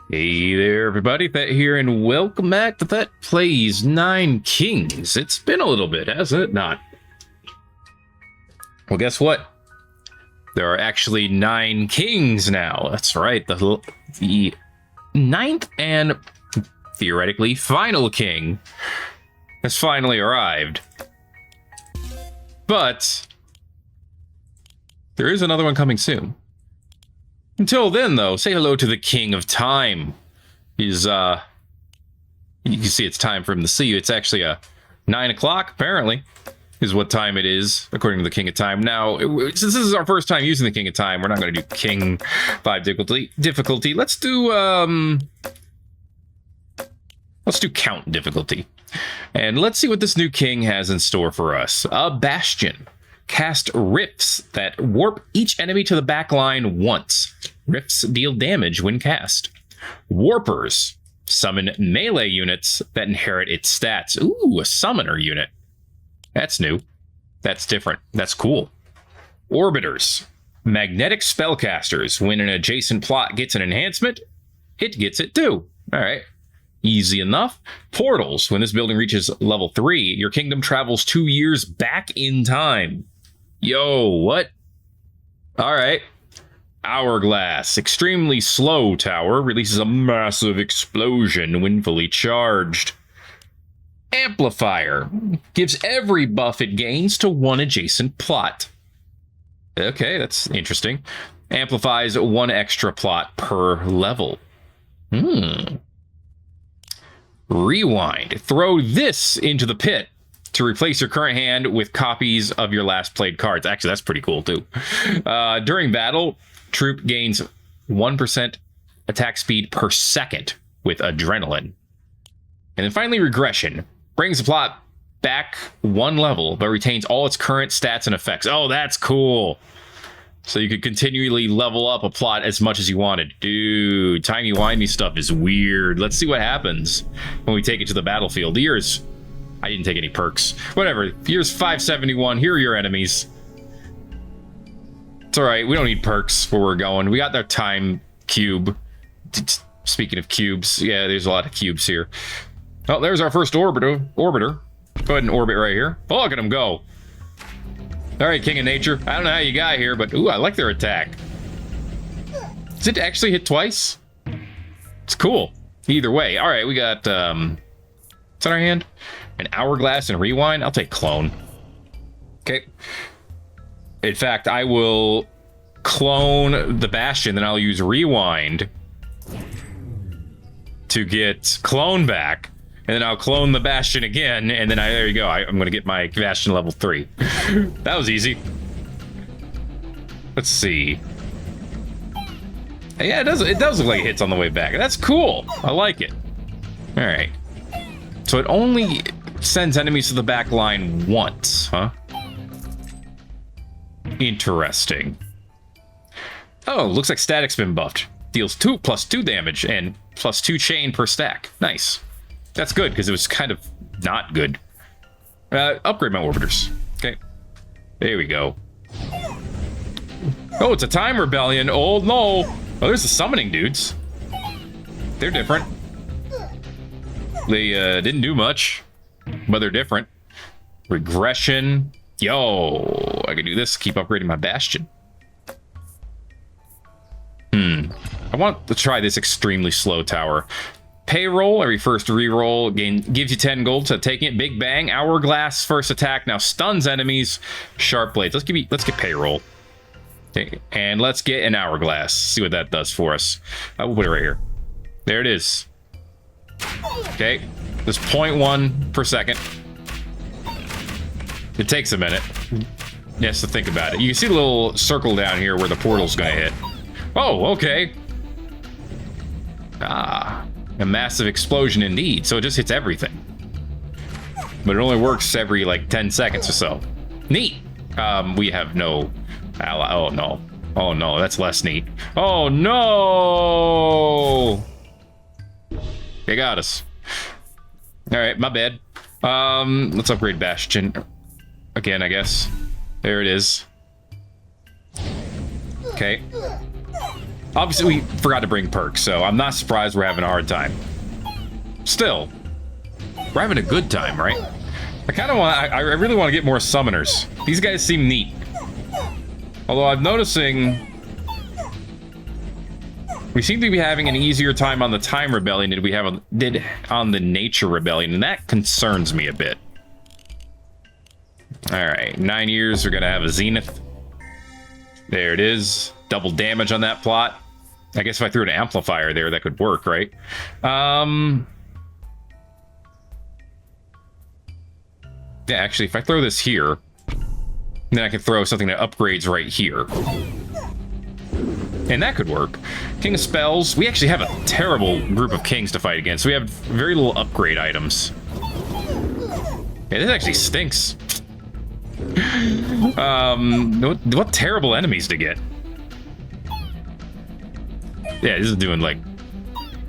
Hey there, everybody. Thet here, and welcome back to Thet Plays 9 Kings. It's been a little bit, hasn't it? Not. Well, guess what? There are actually 9 kings now. That's right. The ninth and theoretically final king has finally arrived. But there is another one coming soon. Until then, though, say hello to the King of Time. You can see it's time for him to see you. It's actually 9 o'clock, apparently, is what time it is, according to the King of Time. Now, since this is our first time using the King of Time, we're not going to do King 5 difficulty. Let's do Count difficulty. And let's see what this new king has in store for us. A Bastion. Cast rifts that warp each enemy to the back line once. Rifts deal damage when cast. Warpers. Summon melee units that inherit its stats. Ooh, a summoner unit. That's new. That's different. That's cool. Orbiters. Magnetic spellcasters. When an adjacent plot gets an enhancement, it gets it too. All right. Easy enough. Portals. When this building reaches level 3, your kingdom travels 2 years back in time. Yo, what? All right. Hourglass. Extremely slow tower. Releases a massive explosion when fully charged. Amplifier. Gives every buff it gains to one adjacent plot. Okay, that's interesting. Amplifies 1 extra plot per level. Rewind. Throw this into the pit to replace your current hand with copies of your last played cards. Actually, that's pretty cool, too. During battle, troop gains 1% attack speed per second with adrenaline. And then finally, regression. Brings the plot back 1 level, but retains all its current stats and effects. Oh, that's cool. So you could continually level up a plot as much as you wanted. Dude, timey-wimey stuff is weird. Let's see what happens when we take it to the battlefield. I didn't take any perks. Whatever. Year's 571. Here are your enemies. It's all right. We don't need perks where we're going. We got their time cube. Speaking of cubes, yeah, there's a lot of cubes here. Oh, there's our first orbiter. Go ahead and orbit right here. Oh, look at him go. All right, King of Nature. I don't know how you got here, but ooh, I like their attack. Does it actually hit twice? It's cool. Either way. All right, we got what's in our hand? An Hourglass and Rewind. I'll take Clone. Okay. In fact, I will clone the Bastion, then I'll use Rewind to get Clone back. And then I'll clone the Bastion again, and then there you go. I'm going to get my Bastion level 3. That was easy. Let's see. Yeah, it does look like it hits on the way back. That's cool. I like it. All right. So it only sends enemies to the back line once, huh? Interesting. Oh, looks like static's been buffed. Deals +2 damage and +2 chain per stack. Nice. That's good, because it was kind of not good. Upgrade my orbiters. Okay. There we go. Oh, it's a time rebellion. Oh, no. Oh, there's the summoning dudes. They're different. They didn't do much, but they're different. Regression. Yo, I can do this. Keep upgrading my Bastion. I want to try this extremely slow tower. Payroll, every first reroll gives you 10 gold, so taking it. Big Bang, Hourglass, first attack, now stuns enemies. Sharp Blades. Let's get Payroll. Okay, and let's get an Hourglass. See what that does for us. We'll put it right here. There it is. Okay, this 0.1 per second. It takes a minute. Yes, to think about it. You can see the little circle down here where the portal's gonna hit. Oh, okay. A massive explosion indeed, so it just hits everything. But it only works every, like, 10 seconds or so. Neat! We have no... Oh, no. Oh, no, that's less neat. Oh, no! They got us. Alright, my bad. Let's upgrade Bastion. Again, I guess. There it is. Okay. Obviously, we forgot to bring perks, so I'm not surprised we're having a hard time. Still, we're having a good time, right? I really want to get more summoners. These guys seem neat. Although I'm noticing we seem to be having an easier time on the Time Rebellion than we did on the Nature Rebellion, and that concerns me a bit. All right, 9 years, we're gonna have a Zenith. There it is. Double damage on that plot. I guess if I threw an amplifier there, that could work, right? Yeah, actually, if I throw this here, then I can throw something that upgrades right here. And that could work. King of Spells. We actually have a terrible group of kings to fight against. We have very little upgrade items. Yeah, this actually stinks. What terrible enemies to get. Yeah, this is doing like...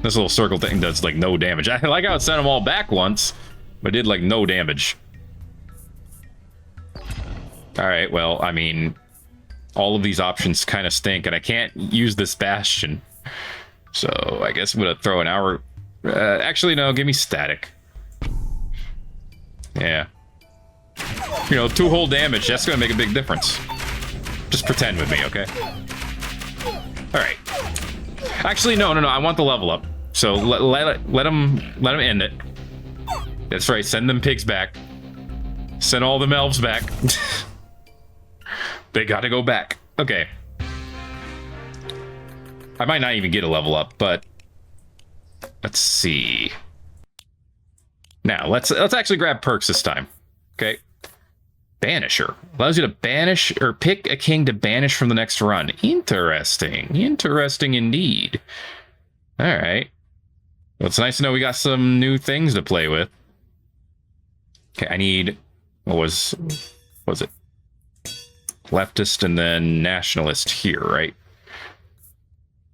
This little circle thing does like no damage. I like how it sent them all back once, but it did like no damage. Alright, well, I mean... All of these options kind of stink, and I can't use this Bastion. So, I guess I'm gonna throw an hour... actually, no, give me Static. Yeah. You know, 2 whole damage, that's gonna make a big difference. Just pretend with me, okay? Alright. Actually, no, I want the level up. So, let him end it. That's right, send them pigs back. Send all them elves back. They gotta go back. Okay. I might not even get a level up, but let's see. Now, let's actually grab perks this time. Okay. Banisher. Allows you to banish or pick a king to banish from the next run. Interesting. Interesting indeed. Alright. Well, it's nice to know we got some new things to play with. Okay, I need... What was it? Leftist and then nationalist here, right?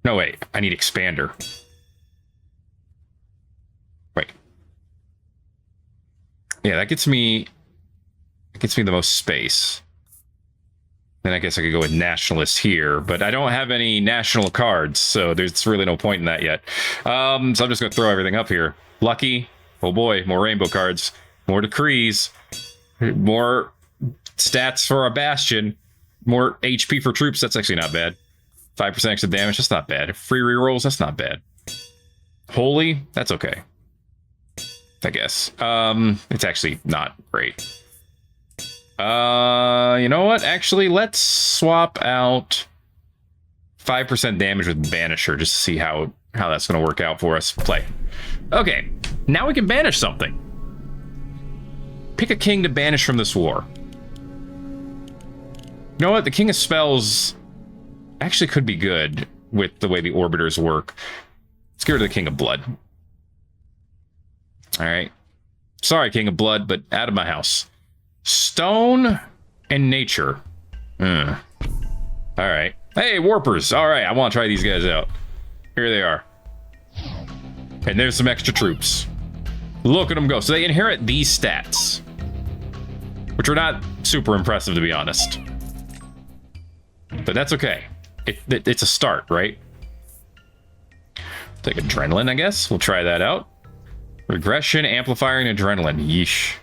No, wait. I need expander. Wait. Yeah, that gets me the most space. Then I guess I could go with nationalist here, but I don't have any national cards, so there's really no point in that yet. So I'm just gonna throw everything up here. Lucky. Oh boy, more rainbow cards. More decrees. More stats for our Bastion. More HP for troops, that's actually not bad. 5% extra damage, that's not bad. Free rerolls, that's not bad. Holy, that's okay. I guess. It's actually not great. You know what? Actually, let's swap out 5% damage with Banisher just to see how that's going to work out for us. Play. Okay, now we can banish something. Pick a king to banish from this war. You know what? The King of Spells actually could be good with the way the Orbiters work. Let's get rid of the King of Blood. Alright. Sorry, King of Blood, but out of my house. Stone and Nature. Alright. Hey, Warpers! Alright, I want to try these guys out. Here they are. And there's some extra troops. Look at them go. So they inherit these stats. Which are not super impressive, to be honest. But that's okay. It's a start, right? Take Adrenaline, I guess. We'll try that out. Regression, Amplifier, and Adrenaline. Yeesh.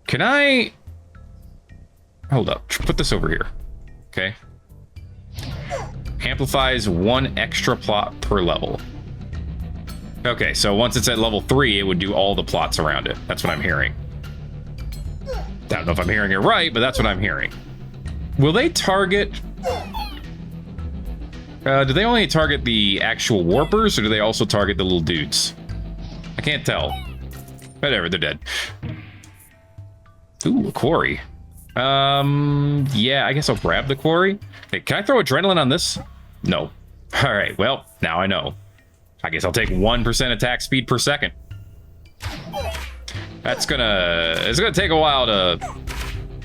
Can I... Hold up. Put this over here. Okay. Amplifies 1 extra plot per level. Okay, so once it's at level 3, it would do all the plots around it. That's what I'm hearing. I don't know if I'm hearing it right, but that's what I'm hearing. Will they target... do they only target the actual Warpers, or do they also target the little dudes? I can't tell. Whatever, they're dead. Ooh, a quarry. Yeah, I guess I'll grab the quarry. Hey, can I throw Adrenaline on this? No. Alright, well, now I know. I guess I'll take 1% attack speed per second. It's gonna take a while to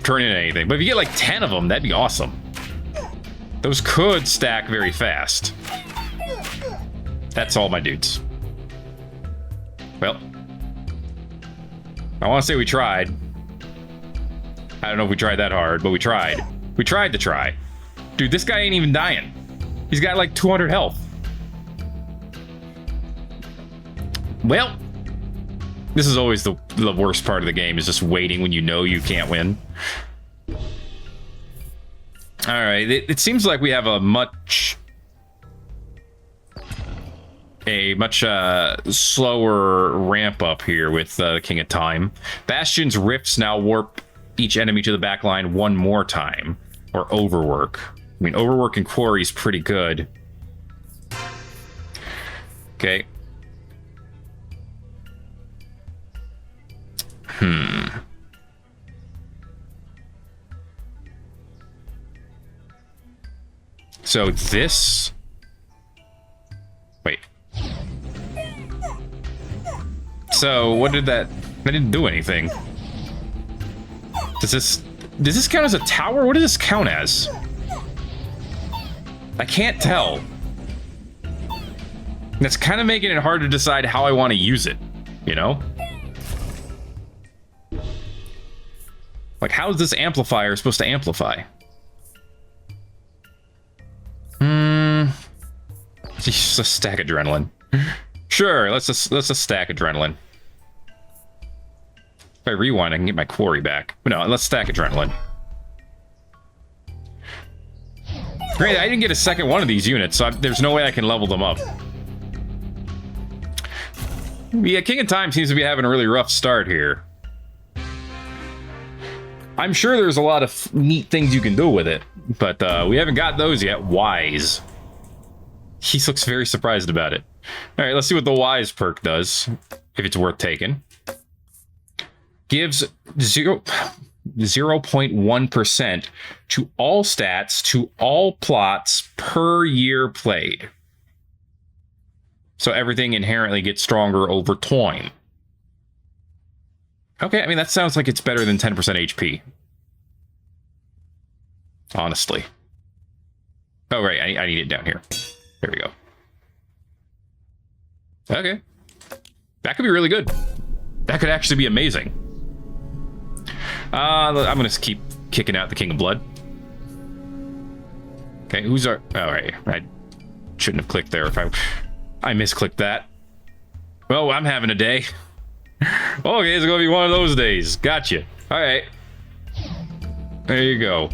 turn into anything. But if you get like 10 of them, that'd be awesome. Those could stack very fast. That's all my dudes. Well, I want to say we tried. I don't know if we tried that hard, but we tried. We tried to try. Dude, this guy ain't even dying. He's got like 200 health. Well, this is always the worst part of the game, is just waiting when you know you can't win. All right, it seems like we have a much slower ramp up here with King of Time. Bastion's rifts now warp each enemy to the back line one more time, or overwork. I mean, overwork and quarry is pretty good. Okay. So this... Wait. So what did that... That didn't do anything. Does this count as a tower? What does this count as? I can't tell. That's kind of making it hard to decide how I want to use it, you know? Like, how is this amplifier supposed to amplify? Just a stack adrenaline. Sure, let's just stack adrenaline. If I rewind, I can get my quarry back. But no, let's stack adrenaline. Great, I didn't get a second one of these units, so there's no way I can level them up. Yeah, King of Time seems to be having a really rough start here. I'm sure there's a lot of neat things you can do with it, but we haven't got those yet. Wise. He looks very surprised about it. All right, let's see what the Wise perk does, if it's worth taking. Gives 0.1% to all stats to all plots per year played. So everything inherently gets stronger over time. Okay, I mean, that sounds like it's better than 10% HP. Honestly. Oh, right, I need it down here. There we go. Okay. That could be really good. That could actually be amazing. I'm going to keep kicking out the King of Blood. Okay, who's our... Oh, right. I shouldn't have clicked there if I misclicked that. Oh, I'm having a day. Okay, it's going to be one of those days. Gotcha. All right. There you go.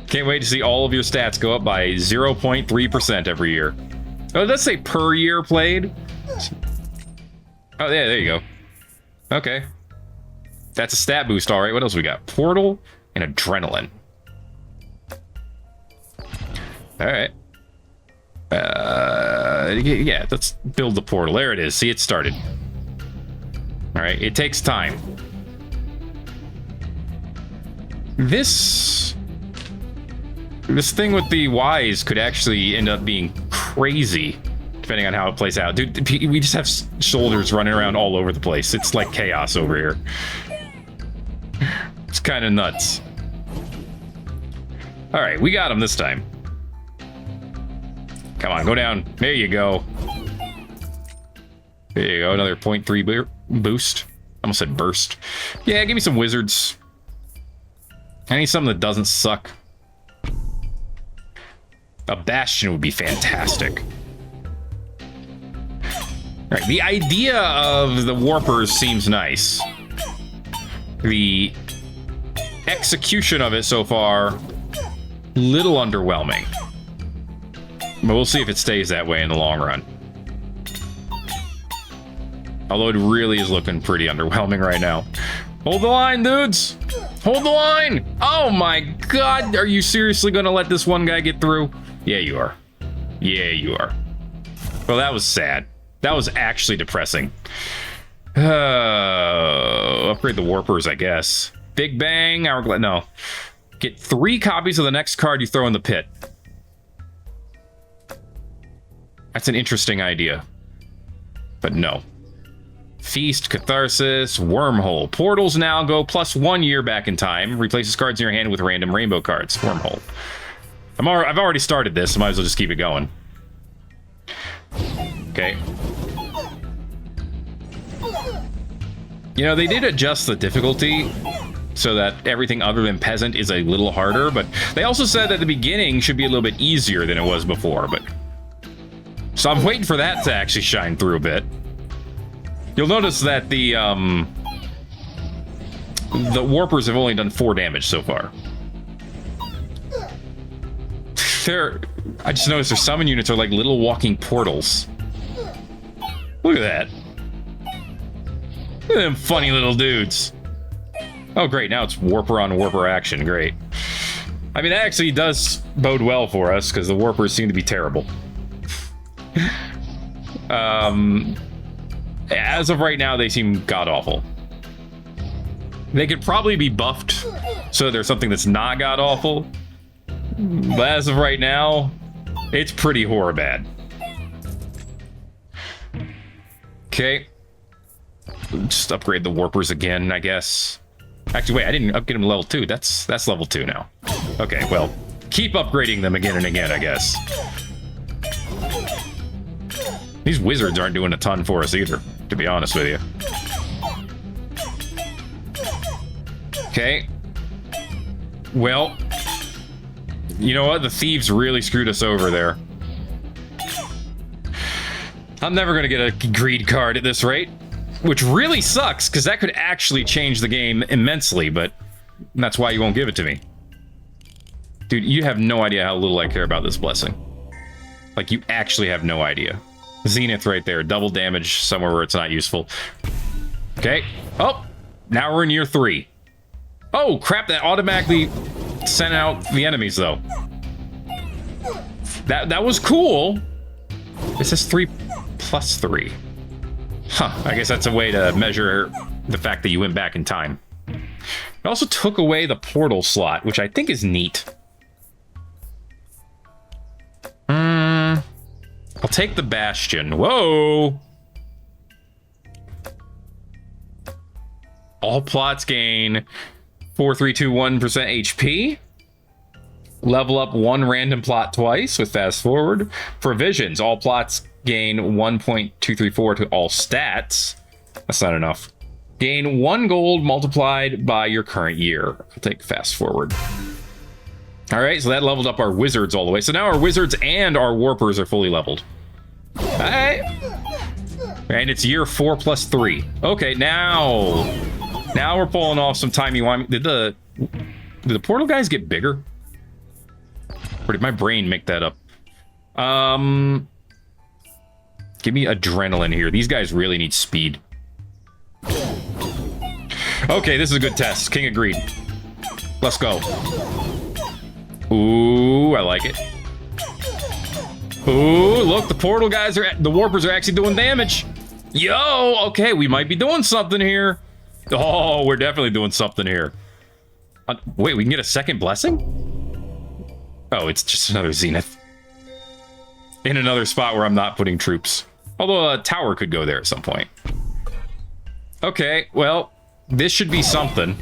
Can't wait to see all of your stats go up by 0.3% every year. Oh, let's say per year played. Oh, yeah, there you go. Okay. That's a stat boost, all right. What else we got? Portal and adrenaline. All right. Yeah, let's build the portal. There it is. See, it started. All right, it takes time. This thing with the Wise could actually end up being crazy, depending on how it plays out. Dude, we just have soldiers running around all over the place. It's like chaos over here. It's kind of nuts. All right, we got him this time. Come on, go down. There you go. There you go, another 0.3 boost. Almost said burst. Yeah, give me some wizards. I need something that doesn't suck. A bastion would be fantastic. Alright, the idea of the warpers seems nice. The execution of it so far, little underwhelming. But we'll see if it stays that way in the long run. Although it really is looking pretty underwhelming right now. Hold the line, dudes! Hold the line! Oh my god, are you seriously gonna let this one guy get through? Yeah, you are. Yeah, you are. Well, that was sad. That was actually depressing. Upgrade the warpers, I guess. Big Bang, Hourglass, no. Get 3 copies of the next card you throw in the pit. That's an interesting idea. But no. Feast, Catharsis, Wormhole. Portals now go +1 year back in time. Replaces cards in your hand with random rainbow cards. Wormhole. I've already started this, so might as well just keep it going. Okay. You know, they did adjust the difficulty so that everything other than peasant is a little harder, but they also said that the beginning should be a little bit easier than it was before, but... So I'm waiting for that to actually shine through a bit. You'll notice that the warpers have only done 4 damage so far. I just noticed their summon units are like little walking portals. Look at that. Look at them funny little dudes. Oh, great. Now it's warper on warper action. Great. I mean, that actually does bode well for us, because the warpers seem to be terrible. As of right now, they seem god-awful. They could probably be buffed so there's something that's not god-awful. But as of right now, it's pretty horror bad. Okay. Just upgrade the warpers again, I guess. Actually, wait, I didn't upgrade them to level 2. That's level 2 now. Okay, well, keep upgrading them again and again, I guess. These wizards aren't doing a ton for us either, to be honest with you. Okay. Well, you know what? The thieves really screwed us over there. I'm never going to get a greed card at this rate, which really sucks, because that could actually change the game immensely, but that's why you won't give it to me. Dude, you have no idea how little I care about this blessing. Like, you actually have no idea. Zenith right there, double damage somewhere where it's not useful. Okay. Oh, now we're in year 3. Oh, crap, that automatically sent out the enemies, though. That was cool. It says 3 plus 3. Huh, I guess that's a way to measure the fact that you went back in time. It also took away the portal slot, which I think is neat. I'll take the Bastion. Whoa! All plots gain 4321% HP. Level up 1 random plot twice with fast forward. Provisions. All plots gain 1.234 to all stats. That's not enough. Gain 1 gold multiplied by your current year. I'll take fast forward. All right, so that leveled up our wizards all the way. So now our wizards and our warpers are fully leveled. All right. And it's year 4 plus 3. Okay, now we're pulling off some timey-wimey. Did the portal guys get bigger? Or did my brain make that up? Give me adrenaline here. These guys really need speed. Okay, this is a good test. King agreed. Let's go. Ooh, I like it. Ooh, look, the portal guys the warpers are actually doing damage. Yo, okay, we might be doing something here. Oh, we're definitely doing something here. Wait, we can get a second blessing? Oh, it's just another Zenith. In another spot where I'm not putting troops. Although a tower could go there at some point. Okay, well, this should be something.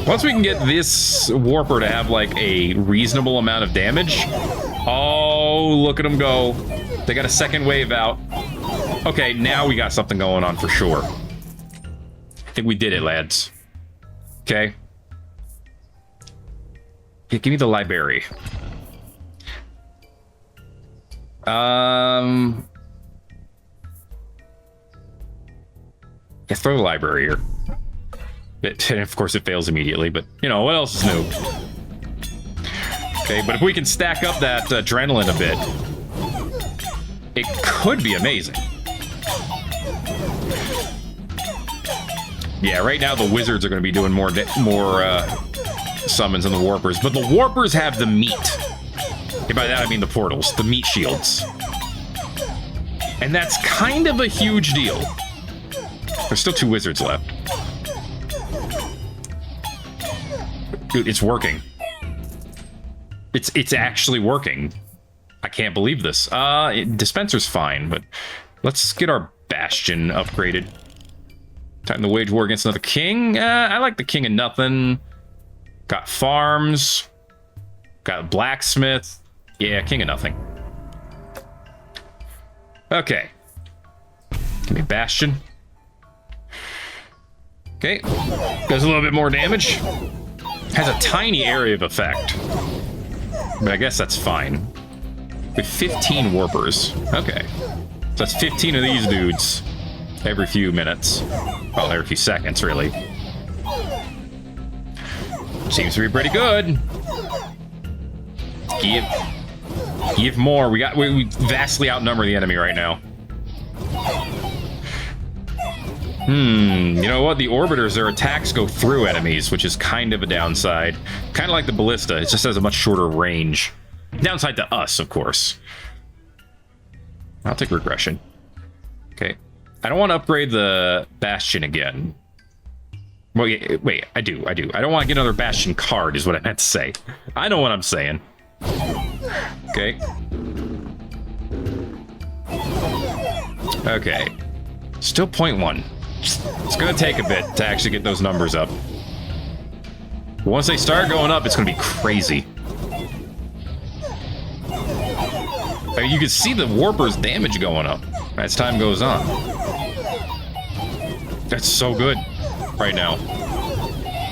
Once we can get this warper to have like a reasonable amount of damage. Oh, look at them go. They got a second wave out. Okay, now we got something going on for sure. I think we did it, lads. Okay. Yeah, give me the library. Yeah, throw the library here. And of course it fails immediately, but you know, what else is new? Okay, but if we can stack up that adrenaline a bit, it could be amazing. Yeah, right now the wizards are going to be doing more summons than the warpers, but the warpers have the meat. And by that I mean the portals, the meat shields. And that's kind of a huge deal. There's still 2 wizards left. Dude, it's working. It's actually working. I can't believe this. Dispenser's fine, but let's get our Bastion upgraded. Time to wage war against another king. I like the king of nothing. Got farms. Got a blacksmith. Yeah, king of nothing. Okay. Give me Bastion. Okay, does a little bit more damage. Has a tiny area of effect, but I guess that's fine. With 15 warpers. Okay, so that's 15 of these dudes every few minutes. Well, every few seconds, really. Seems to be pretty good. Give more. We vastly outnumber the enemy right now. You know what? The orbiters, their attacks go through enemies, which is kind of a downside. Kind of like the ballista. It just has a much shorter range. Downside to us, of course. I'll take regression. Okay. I don't want to upgrade the Bastion again. Well, wait, I do. I don't want to get another Bastion card, is what I meant to say. I know what I'm saying. Okay. Okay. Still 0.1. It's going to take a bit to actually get those numbers up. But once they start going up, it's going to be crazy. I mean, you can see the Warper's damage going up as time goes on. That's so good right now.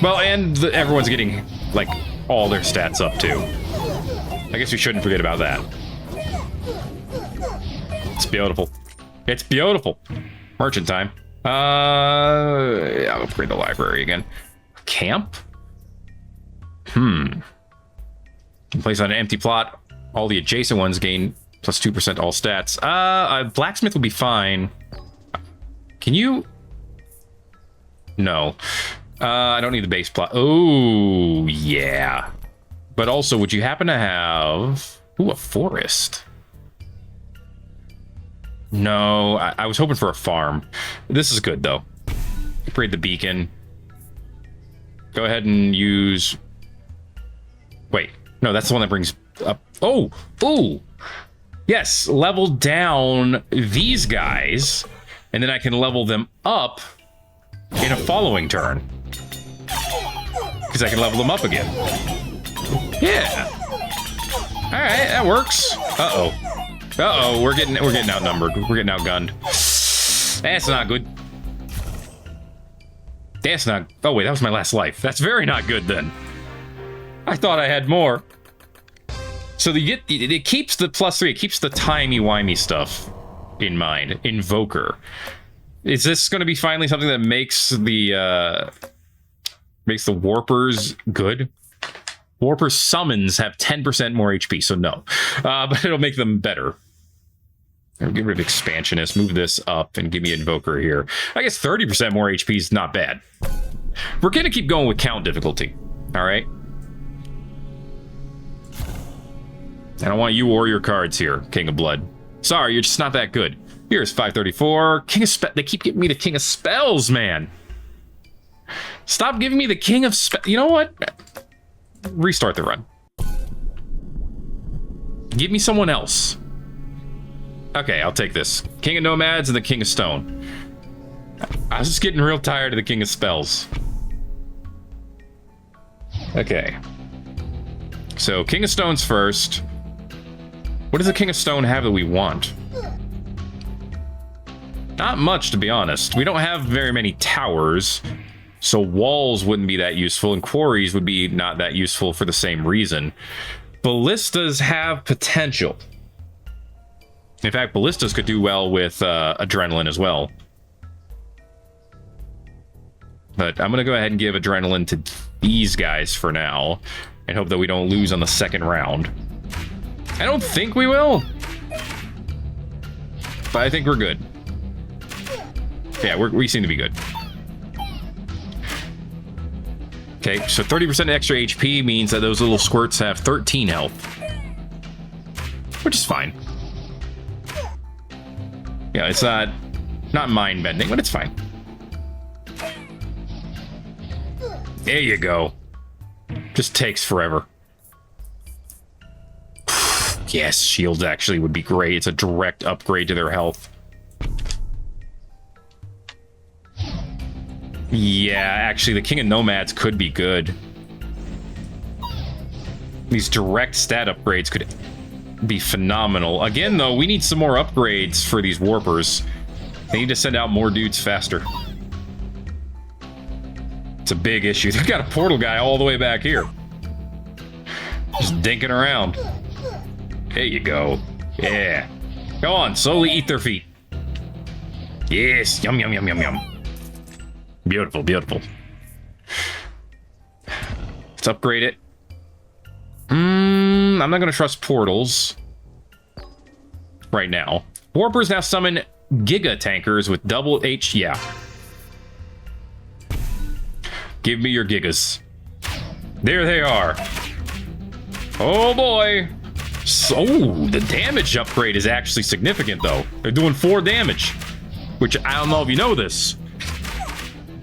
Well, and everyone's getting, like, all their stats up, too. I guess we shouldn't forget about that. It's beautiful. It's beautiful. Merchant time. I'll upgrade the library again. Camp? Place on an empty plot. All the adjacent ones gain plus 2% all stats. Blacksmith will be fine. Can you? No. I don't need the base plot. Oh, yeah. But also, would you happen to have... Ooh, a forest. No, I was hoping for a farm. This is good, though. Upgrade the beacon. Go ahead and use... Wait, no, that's the one that brings up... Oh! Ooh! Yes, level down these guys, and then I can level them up in a following turn. Because I can level them up again. Yeah! Alright, that works. Uh-oh. Uh-oh, we're getting outnumbered. We're getting outgunned. That's not good. That's not... Oh, wait, that was my last life. That's very not good, then. I thought I had more. So it keeps the +3. It keeps the timey-wimey stuff in mind. Invoker. Is this going to be finally something that makes the Warpers good? Warper summons have 10% more HP, so no. But it'll make them better. I'll get rid of Expansionist, move this up, and give me Invoker here. I guess 30% more HP is not bad. We're going to keep going with count difficulty, all right? I don't want you or your cards here, King of Blood. Sorry, you're just not that good. Here's 534. King of They keep giving me the King of Spells, man. Stop giving me the King of Spells. You know what? Restart the run. Give me someone else. Okay, I'll take this. King of Nomads and the King of Stone. I was just getting real tired of the King of Spells. Okay. So, King of Stone's first. What does the King of Stone have that we want? Not much, to be honest. We don't have very many towers, so walls wouldn't be that useful, and quarries would be not that useful for the same reason. Ballistas have potential. In fact, ballistas could do well with adrenaline as well. But I'm going to go ahead and give adrenaline to these guys for now, and hope that we don't lose on the second round. I don't think we will, but I think we're good. Yeah, we seem to be good. Okay, so 30% extra HP means that those little squirts have 13 health, which is fine. Yeah, it's not mind-bending, but it's fine. There you go. Just takes forever. Yes, shields actually would be great. It's a direct upgrade to their health. Yeah, actually, the King of Nomads could be good. These direct stat upgrades could be phenomenal. Again, though, we need some more upgrades for these Warpers. They need to send out more dudes faster. It's a big issue. They've got a portal guy all the way back here. Just dinking around. There you go. Yeah. Go on, slowly eat their feet. Yes, yum, yum, yum, yum, yum. Beautiful, beautiful. Let's upgrade it. I'm not going to trust portals right now. Warpers now summon Giga Tankers with double H. Yeah. Give me your Gigas. There they are. Oh boy. So, the damage upgrade is actually significant though. They're doing 4 damage, which I don't know if you know this,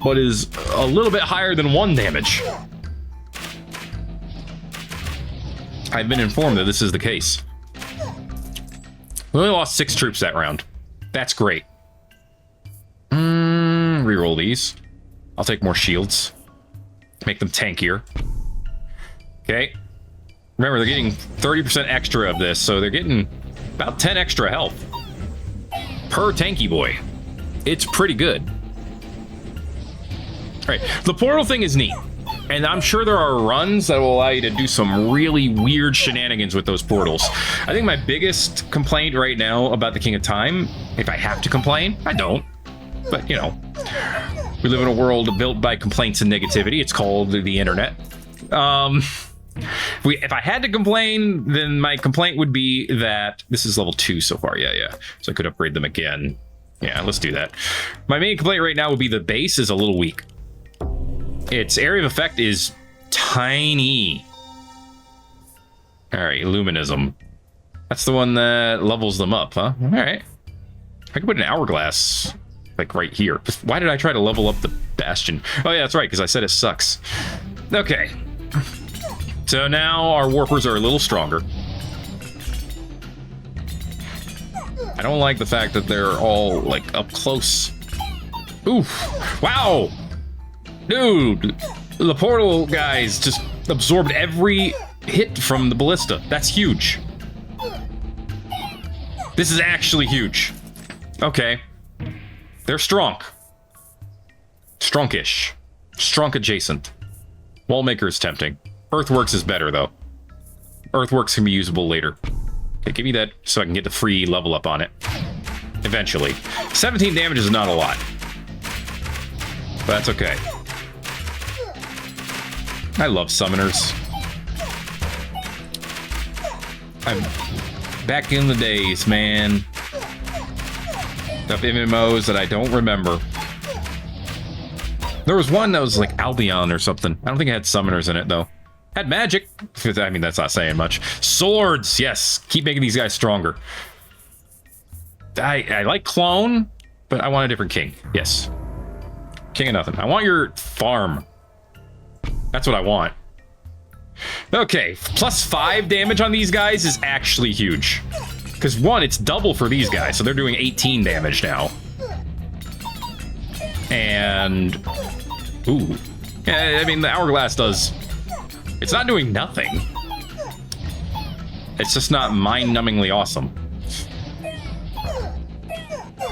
but is a little bit higher than 1 damage. I've been informed that this is the case. We only lost 6 troops that round. That's great. Reroll these. I'll take more shields. Make them tankier. Okay. Remember, they're getting 30% extra of this, so they're getting about 10 extra health per tanky boy. It's pretty good. All right, the portal thing is neat. And I'm sure there are runs that will allow you to do some really weird shenanigans with those portals. I think my biggest complaint right now about the King of Time, if I have to complain, I don't. But, you know, we live in a world built by complaints and negativity. It's called the internet. If I had to complain, then my complaint would be that this is level 2 so far. Yeah. So I could upgrade them again. Yeah, let's do that. My main complaint right now would be the base is a little weak. Its area of effect is tiny. All right, Illuminism. That's the one that levels them up, huh? All right. I could put an hourglass, like right here. Why did I try to level up the Bastion? Oh yeah, that's right, because I said it sucks. Okay. So now our Warpers are a little stronger. I don't like the fact that they're all, like, up close. Oof. Wow! Dude, the portal guys just absorbed every hit from the ballista. That's huge. This is actually huge. Okay. They're strong. Stronkish. Strong adjacent. Wallmaker is tempting. Earthworks is better, though. Earthworks can be usable later. Okay, give me that so I can get the free level up on it. Eventually. 17 damage is not a lot. But that's okay. I love summoners. I'm back in the days, man. Of MMOs that I don't remember. There was one that was like Albion or something. I don't think it had summoners in it, though. Had magic. I mean, that's not saying much. Swords, yes. Keep making these guys stronger. I like clone, but I want a different king. Yes. King of nothing. I want your farm. That's what I want. Okay, plus 5 damage on these guys is actually huge. Because one, it's double for these guys, so they're doing 18 damage now. And... ooh. Yeah, I mean, the Hourglass does... it's not doing nothing. It's just not mind-numbingly awesome.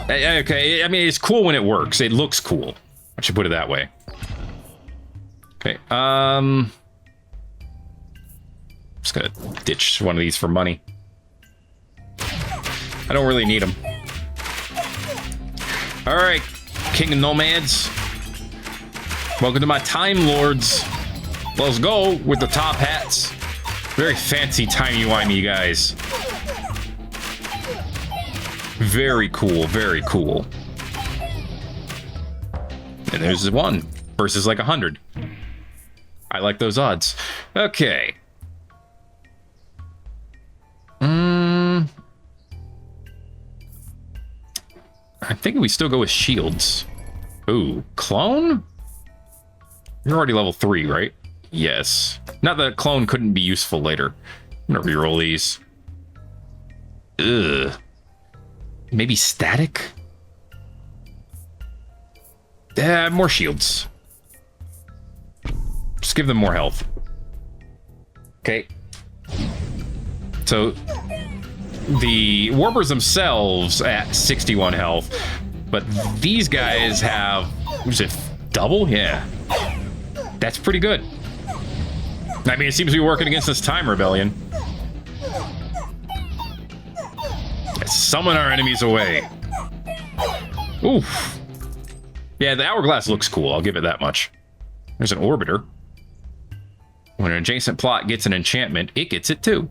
Okay, I mean, it's cool when it works. It looks cool. I should put it that way. Okay, just gonna ditch one of these for money. I don't really need them. All right, King of Nomads. Welcome to my Time Lords. Let's go with the top hats. Very fancy, timey-wimey guys. Very cool, very cool. And there's one versus like 100. I like those odds. Okay. I think we still go with shields. Ooh, clone? You're already level 3, right? Yes. Not that clone couldn't be useful later. I'm gonna reroll these. Ugh. Maybe static? More shields. Just give them more health. Okay. So, the Warpers themselves at 61 health, but these guys have, was it double? Yeah. That's pretty good. I mean, it seems to be working against this time rebellion. Let's summon our enemies away. Oof. Yeah, the hourglass looks cool. I'll give it that much. There's an orbiter. When an adjacent plot gets an enchantment, it gets it too.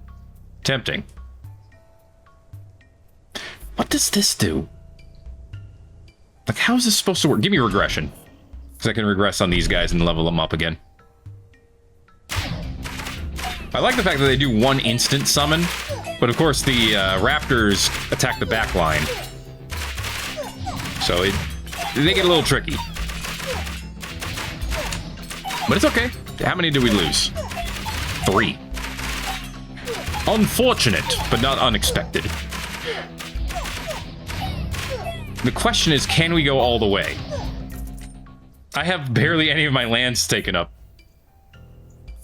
Tempting. What does this do? Like, how is this supposed to work? Give me regression. Because I can regress on these guys and level them up again. I like the fact that they do one instant summon, but of course the raptors attack the back line. So they get a little tricky. But it's okay. How many did we lose? 3. Unfortunate, but not unexpected. The question is, can we go all the way? I have barely any of my lands taken up.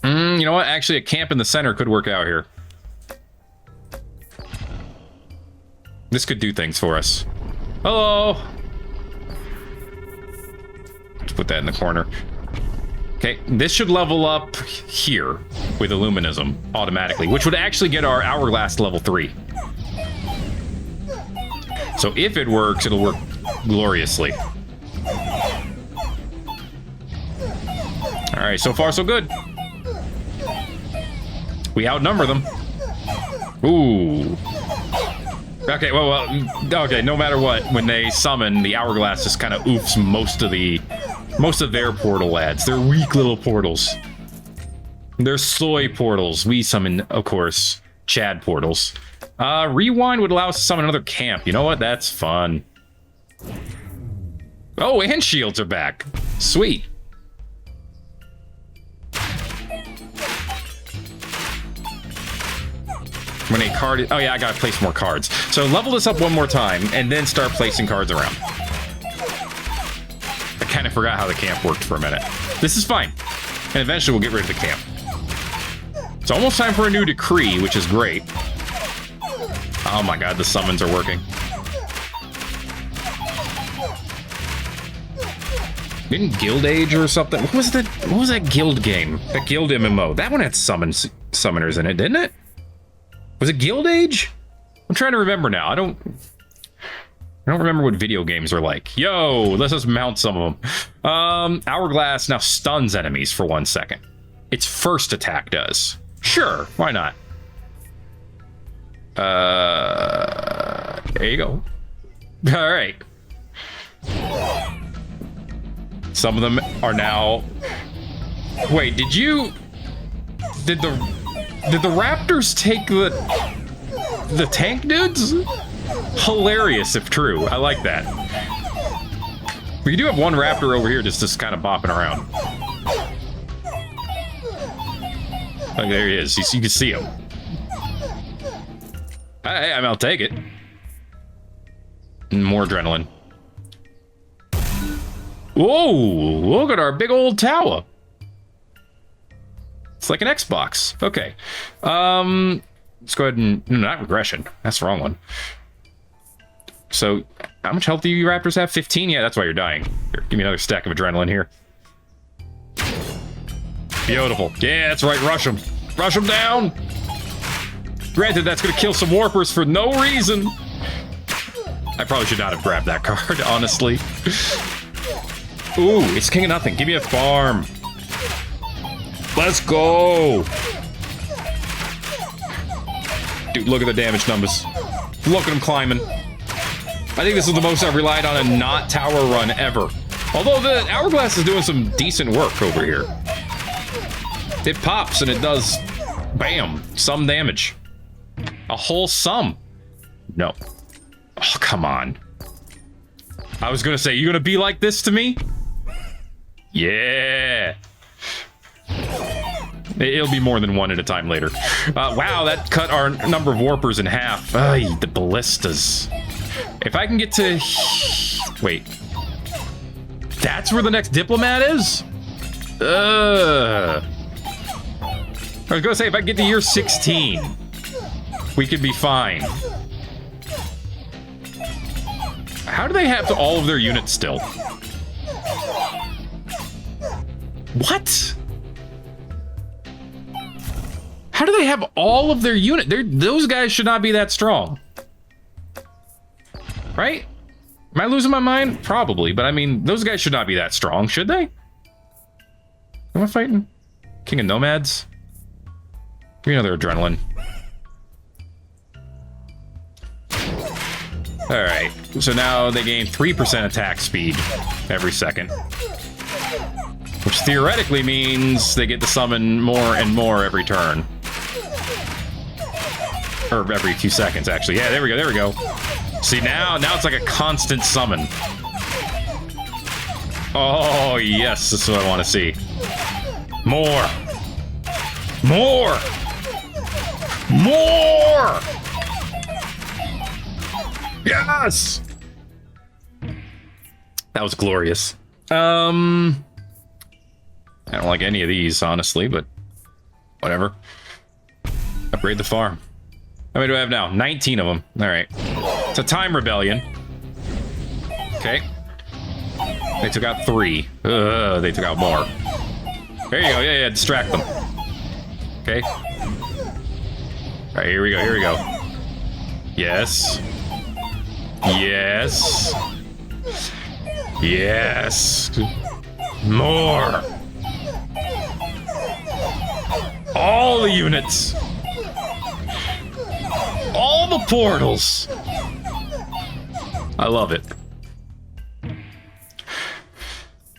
You know what? Actually, a camp in the center could work out here. This could do things for us. Hello! Let's put that in the corner. Okay, this should level up here with Illuminism automatically, which would actually get our Hourglass level 3. So if it works, it'll work gloriously. Alright, so far so good. We outnumber them. Ooh. Okay, well, okay, no matter what, when they summon, the Hourglass just kind of oofs most of their portal ads. They're weak little portals. They're soy portals. We summon, of course, Chad portals. Rewind would allow us to summon another camp. You know what? That's fun. Oh, and shields are back. Sweet. When a card... Oh, yeah, I gotta place more cards. So level this up one more time, and then start placing cards around. I kind of forgot how the camp worked for a minute. This is fine. And eventually we'll get rid of the camp. It's almost time for a new decree, which is great. Oh my god, the summons are working. Didn't Guild Age or something? What was that Guild game? That Guild MMO. That one had summoners in it, didn't it? Was it Guild Age? I'm trying to remember now. I don't remember what video games are like. Yo, let's just mount some of them. Hourglass now stuns enemies for 1 second. Its first attack does. Sure, why not? There you go. All right. Some of them are now... Wait, did the raptors take the tank dudes? Hilarious if true. I like that. We do have one raptor over here just kind of bopping around. Oh, there he is. You can see him. I'll take it. More adrenaline. Whoa! Look at our big old tower. It's like an Xbox. Okay. Let's go ahead and... No, not regression. That's the wrong one. So, how much health do you raptors have? 15? Yeah, that's why you're dying. Here, give me another stack of adrenaline here. Beautiful. Yeah, that's right. Rush them. Rush them down. Granted, that's going to kill some warpers for no reason. I probably should not have grabbed that card, honestly. Ooh, it's King of Nothing. Give me a farm. Let's go. Dude, look at the damage numbers. Look at them climbing. I think this is the most I've relied on a not tower run ever. Although the Hourglass is doing some decent work over here. It pops and it does, bam, some damage. A whole sum. No. Oh, come on. I was gonna say, you gonna be like this to me? Yeah. It'll be more than one at a time later. Wow, that cut our number of warpers in half. The ballistas. If I can get to... Wait. That's where the next diplomat is? I was gonna say, if I get to year 16, we could be fine. How do they have all of their units still? What? How do they have all of their unit? Those guys should not be that strong. Right? Am I losing my mind? Probably, but I mean, those guys should not be that strong, should they? Am I fighting King of Nomads? Give me another adrenaline. Alright, so now they gain 3% attack speed every second. Which theoretically means they get to summon more and more every turn. Or every few seconds, actually. Yeah, there we go, there we go. See, now it's like a constant summon. Oh, yes, this is what I want to see. More! More! More! Yes! That was glorious. I don't like any of these, honestly, but whatever. Upgrade the farm. How many do I have now? 19 of them. All right. It's a time rebellion. Okay. They took out 3. They took out more. There you go. Yeah, distract them. Okay. All right, here we go. Here we go. Yes. Yes. Yes. More. All the units. All the portals. I love it.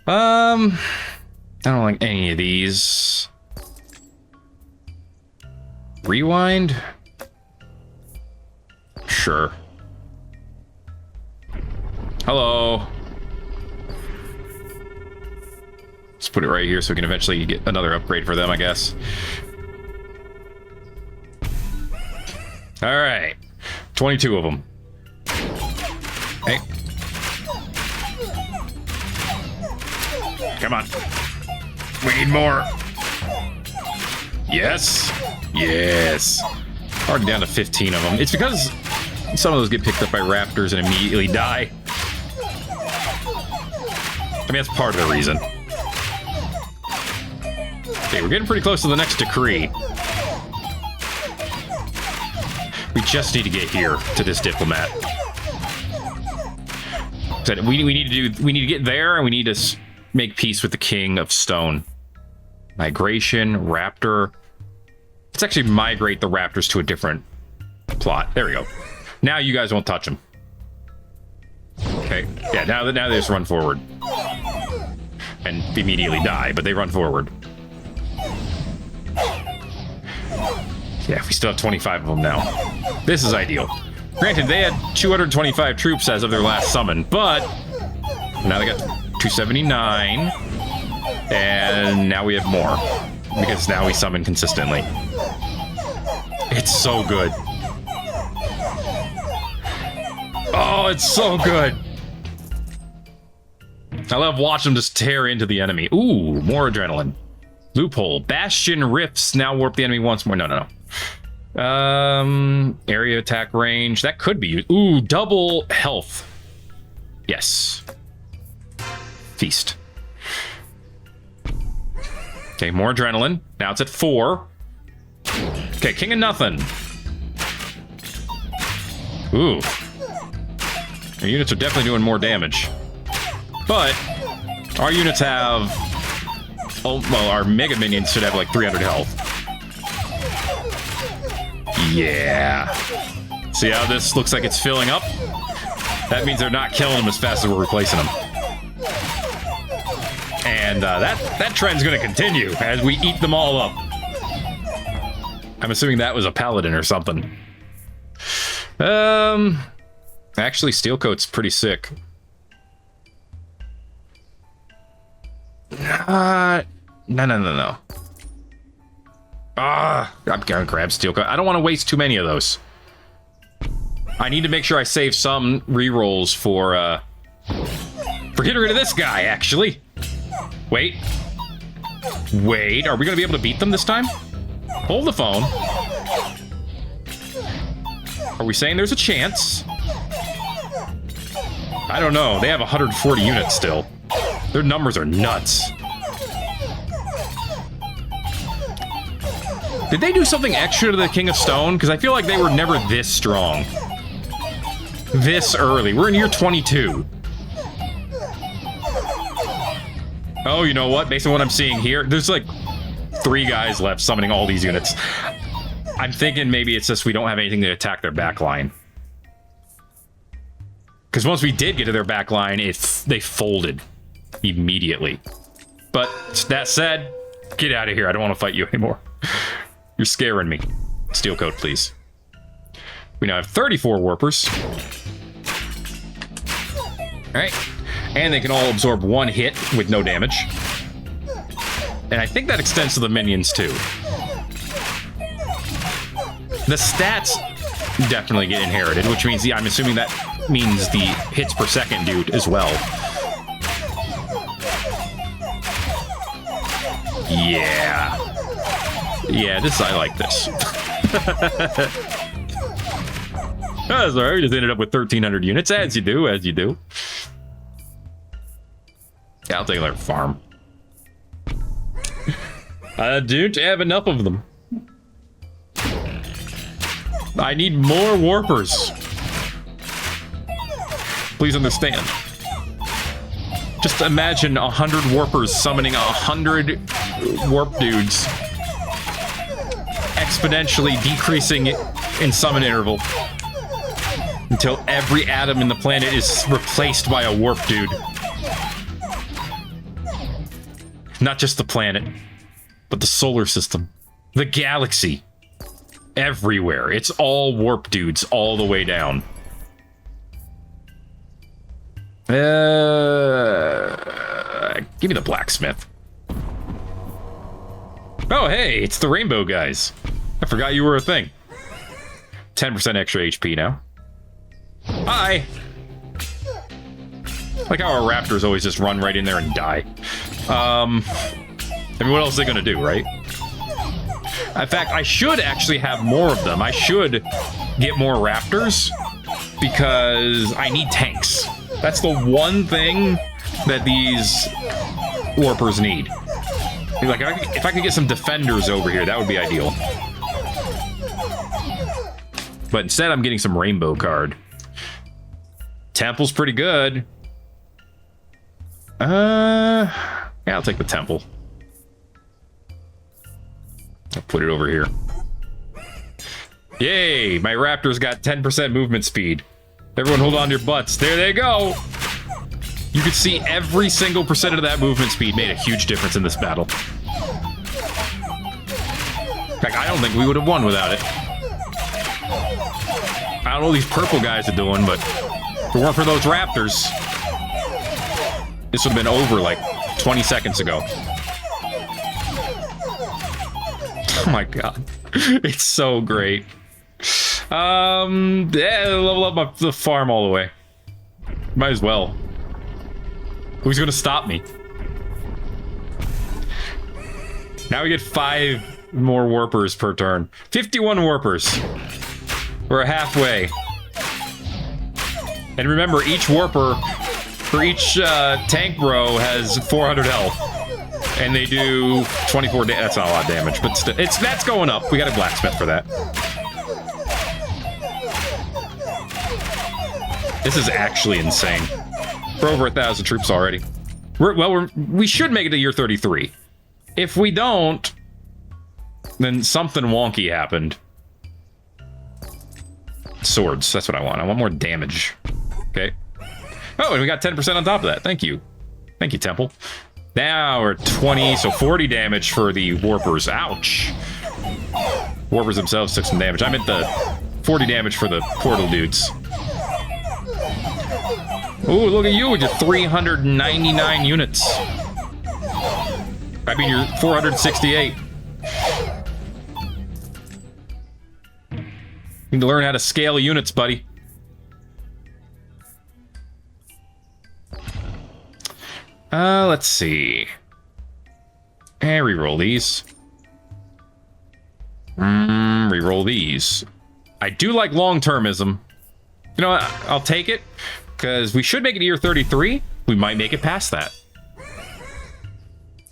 I don't like any of these. Rewind? Sure. Hello. Let's put it right here so we can eventually get another upgrade for them, I guess. All right. 22 of them. Hey. Come on. We need more. Yes. Yes. Already down to 15 of them. It's because some of those get picked up by raptors and immediately die. I mean, that's part of the reason. Okay, we're getting pretty close to the next decree. We just need to get here to this diplomat. We need to get there, and we need to make peace with the King of Stone. Migration, raptor. Let's actually migrate the raptors to a different plot. There we go. Now you guys won't touch them. Okay. Yeah. Now they just run forward and immediately die, but they run forward. Yeah, we still have 25 of them now. This is ideal. Granted, they had 225 troops as of their last summon, but now they got 279, and now we have more, because now we summon consistently. It's so good. Oh, it's so good. I love watching them just tear into the enemy. Ooh, more adrenaline. Loophole. Bastion rifts now warp the enemy once more. No. Area attack range. That could be used. Ooh, double health. Yes. Feast. Okay, more adrenaline. Now it's at 4. Okay, King of Nothing. Ooh. Our units are definitely doing more damage. But our units have... Oh, well, our Mega Minions should have like 300 health. Yeah. See how this looks like it's filling up? That means they're not killing them as fast as we're replacing them. And that trend's going to continue as we eat them all up. I'm assuming that was a paladin or something. Actually, Steel Coat's pretty sick. No. I'm gonna grab Steel Coat. I don't want to waste too many of those. I need to make sure I save some rerolls for getting rid of this guy, actually. Wait, are we gonna be able to beat them this time? Hold the phone. Are we saying there's a chance? I don't know. They have 140 units still. Their numbers are nuts. Did they do something extra to the King of Stone? Because I feel like they were never this strong. This early. We're in year 22. Oh, you know what? Based on what I'm seeing here, there's like 3 guys left summoning all these units. I'm thinking maybe it's just we don't have anything to attack their back line. Because once we did get to their back line, they folded immediately. But that said, get out of here. I don't want to fight you anymore. You're scaring me. Steel code, please. We now have 34 warpers. All right. And they can all absorb 1 hit with no damage. And I think that extends to the minions, too. The stats definitely get inherited, which means, I'm assuming that means the hits per second dude as well. Yeah. Yeah, I like this. That's alright, we just ended up with 1,300 units, as you do. Yeah, I'll take another farm. I don't have enough of them. I need more warpers. Please understand. Just imagine 100 warpers summoning 100 warp dudes, exponentially decreasing in summon interval until every atom in the planet is replaced by a warp dude. Not just the planet, but the solar system, the galaxy, everywhere. It's all warp dudes all the way down. Give me the blacksmith. Oh, hey, it's the rainbow guys. I forgot you were a thing. 10% extra HP now. Hi. Like how our raptors always just run right in there and die. I mean, what else are they gonna do, right? In fact, I should actually have more of them. I should get more raptors because I need tanks. That's the one thing that these warpers need. Like, if I could get some defenders over here, that would be ideal. But instead, I'm getting some rainbow card. Temple's pretty good. Yeah, I'll take the temple. I'll put it over here. Yay! My raptors got 10% movement speed. Everyone hold on to your butts. There they go! You could see every single percent of that movement speed made a huge difference in this battle. In fact, I don't think we would have won without it. I don't know what these purple guys are doing, but if it weren't for those raptors, this would have been over like 20 seconds ago. Oh my god. It's so great. Yeah, level up the farm all the way. Might as well. Who's gonna stop me? Now we get 5 more warpers per turn. 51 warpers. We're halfway. And remember, each warper for each tank bro has 400 health. And they do 24 damage. That's not a lot of damage, but that's going up. We got a blacksmith for that. This is actually insane. We're over 1,000 troops already. We should make it to year 33. If we don't, then something wonky happened. Swords, that's what I want. I want more damage. Okay. Oh, and we got 10% on top of that. Thank you. Thank you, Temple. Now we're 20, so 40 damage for the warpers. Ouch. Warpers themselves took some damage. I meant the 40 damage for the portal dudes. Ooh, look at you with your 399 units. I mean, you're 468. You need to learn how to scale units, buddy. Let's see. Reroll these. Reroll these. I do like long-termism. You know what? I'll take it. Because we should make it to year 33. We might make it past that.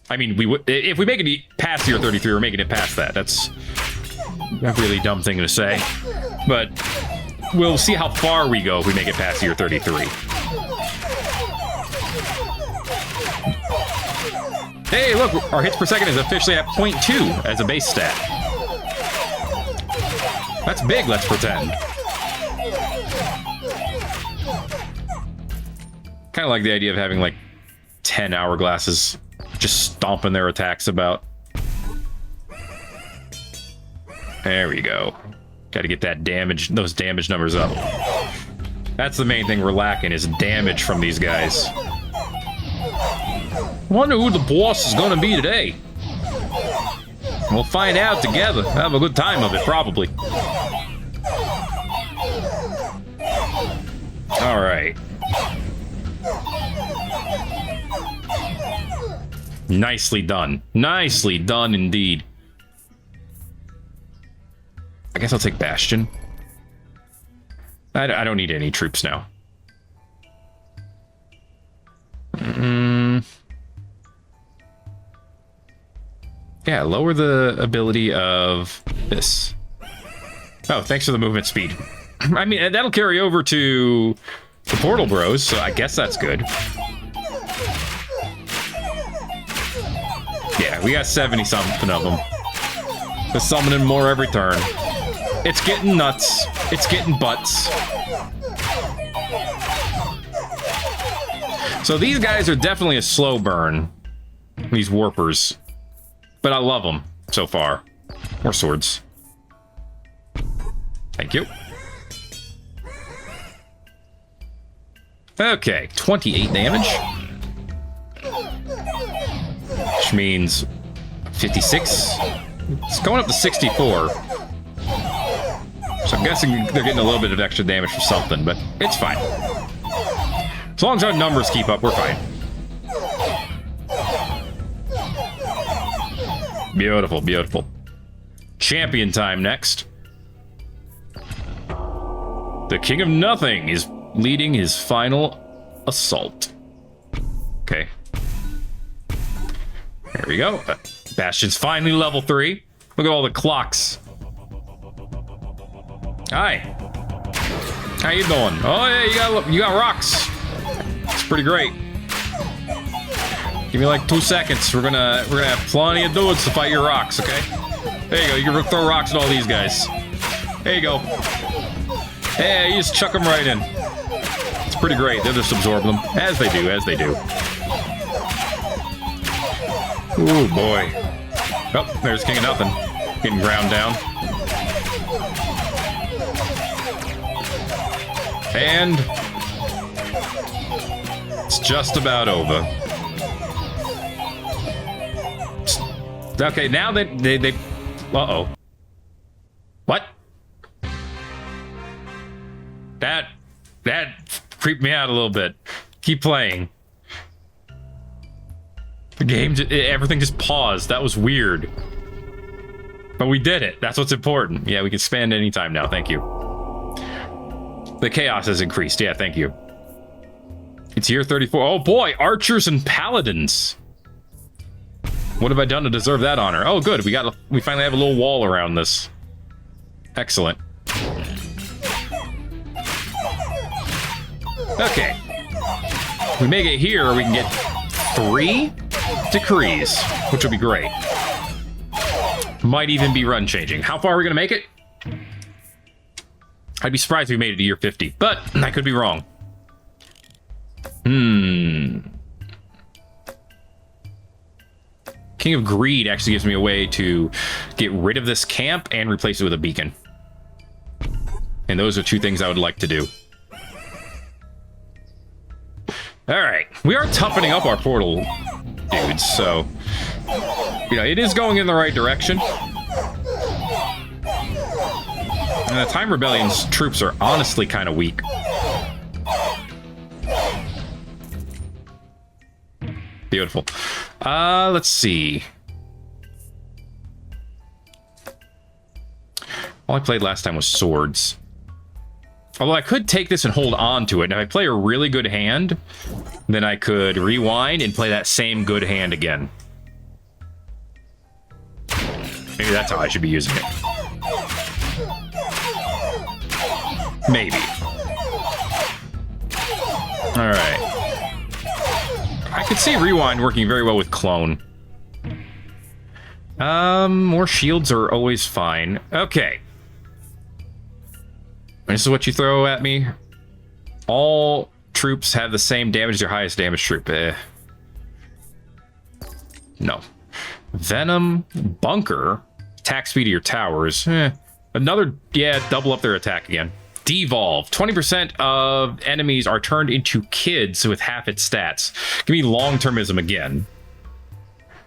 I mean, if we make it past year 33, we're making it past that. That's A really dumb thing to say. But we'll see how far we go if we make it past year 33. Hey, look, our hits per second is officially at 0.2 as a base stat. That's big, let's pretend. Kind of like the idea of having like 10 hourglasses just stomping their attacks about. There we go. Got to get that damage, those damage numbers up. That's the main thing we're lacking, is damage from these guys. Wonder who the boss is going to be today. We'll find out together. Have a good time of it, probably. All right. Nicely done. Nicely done indeed. I guess I'll take Bastion. I don't need any troops now. Yeah, lower the ability of this. Oh, thanks for the movement speed. I mean, that'll carry over to the Portal Bros, so I guess that's good. Yeah, we got 70-something of them. They're summoning more every turn. It's getting nuts. It's getting butts. So these guys are definitely a slow burn. These warpers. But I love them so far. More swords. Thank you. Okay, 28 damage. Which means 56. It's going up to 64. So I'm guessing they're getting a little bit of extra damage for something, but it's fine. As long as our numbers keep up, we're fine. Beautiful, beautiful. Champion time next. The King of Nothing is leading his final assault. Okay. There we go. Bastion's finally level 3. Look at all the clocks. Hi. How you doing? Oh yeah, you got rocks. It's pretty great. Give me like 2 seconds. We're gonna have plenty of dudes to fight your rocks, okay? There you go. You can throw rocks at all these guys. There you go. Hey, you just chuck them right in. It's pretty great. They'll just absorb them. As they do, as they do. Ooh, boy. Oh, there's King of Nothing. Getting ground down. And it's just about over. Okay, now that they uh-oh. What? That creeped me out a little bit. Keep playing. The game, everything just paused. That was weird. But we did it. That's what's important. Yeah, we can spend any time now. Thank you. The chaos has increased. Yeah, thank you. It's year 34. Oh boy, archers and paladins. What have I done to deserve that honor? Oh, good. We finally have a little wall around this. Excellent. Okay. We make it here, we can get 3 decrees, which would be great. Might even be run changing. How far are we going to make it? I'd be surprised if we made it to year 50, but I could be wrong. King of Greed actually gives me a way to get rid of this camp and replace it with a beacon. And those are 2 things I would like to do. All right, we are toughening up our portal dudes, so you know, it is going in the right direction. And the Time Rebellion's troops are honestly kind of weak. Beautiful. Let's see. All I played last time was swords. Although I could take this and hold on to it. And if I play a really good hand, then I could rewind and play that same good hand again. Maybe that's how I should be using it. Maybe. Alright. I could see Rewind working very well with Clone. More shields are always fine. Okay. This is what you throw at me. All troops have the same damage as your highest damage troop. No. Venom, Bunker, attack speed of your towers. Another, yeah, double up their attack again. Devolve. 20% of enemies are turned into kids with half its stats. Give me long-termism again.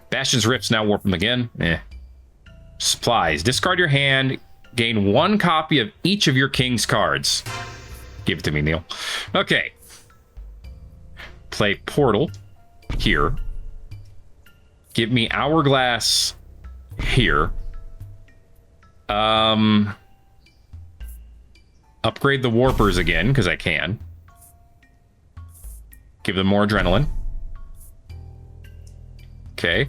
Bastion's Rifts now warp them again. Supplies. Discard your hand. Gain 1 copy of each of your king's cards. Give it to me, Neil. Okay. Play Portal here. Give me Hourglass here. Upgrade the Warpers again, because I can. Give them more adrenaline. Okay.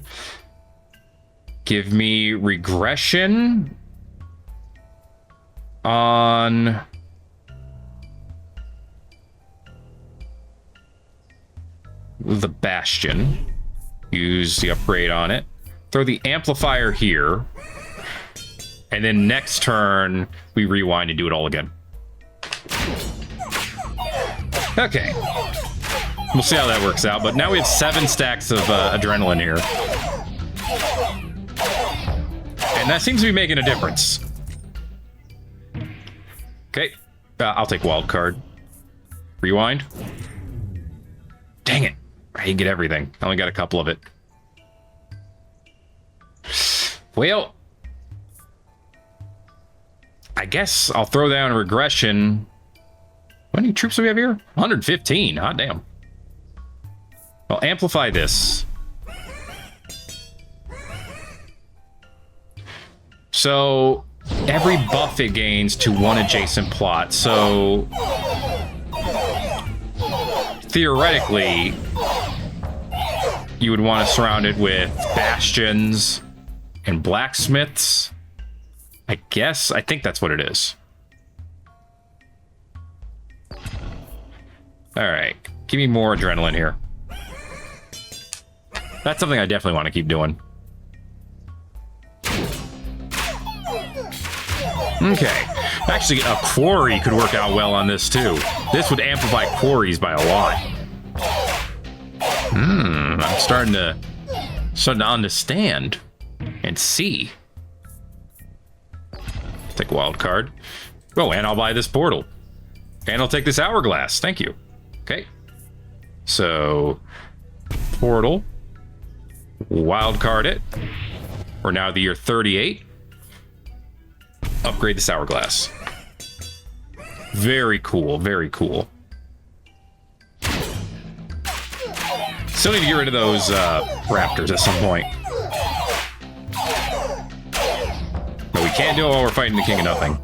Give me Regression on the Bastion. Use the upgrade on it. Throw the Amplifier here. And then next turn, we rewind and do it all again. Okay. We'll see how that works out. But now we have 7 stacks of adrenaline here. And that seems to be making a difference. Okay. I'll take wild card. Rewind. Dang it. I didn't get everything. I only got a couple of it. Well, I guess I'll throw down Regression. How many troops do we have here? 115. Hot damn. I'll amplify this. So every buff it gains to 1 adjacent plot. So theoretically, you would want to surround it with bastions and blacksmiths. I guess. I think that's what it is. Alright. Give me more adrenaline here. That's something I definitely want to keep doing. Okay. Actually, a quarry could work out well on this, too. This would amplify quarries by a lot. I'm starting to understand and see. Take a wild card. Oh, and I'll buy this portal. And I'll take this hourglass. Thank you. Okay. So, portal. Wild card it. We're now at the year 38. Upgrade this hourglass. Very cool. Very cool. Still need to get rid of those raptors at some point. But we can't do it while we're fighting the King of Nothing.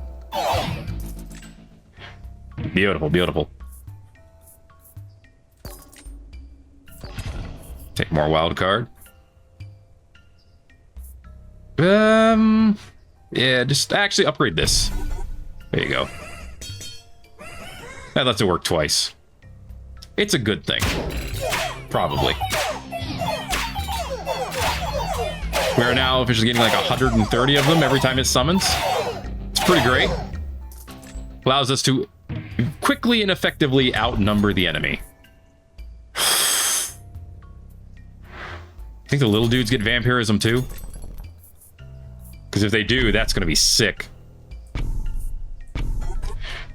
Beautiful, beautiful. Take more wild card. Yeah, just actually upgrade this. There you go. That lets it work twice. It's a good thing. Probably. We are now officially getting like 130 of them every time it summons. It's pretty great. Allows us to quickly and effectively outnumber the enemy. I think the little dudes get vampirism too. Because if they do, that's going to be sick.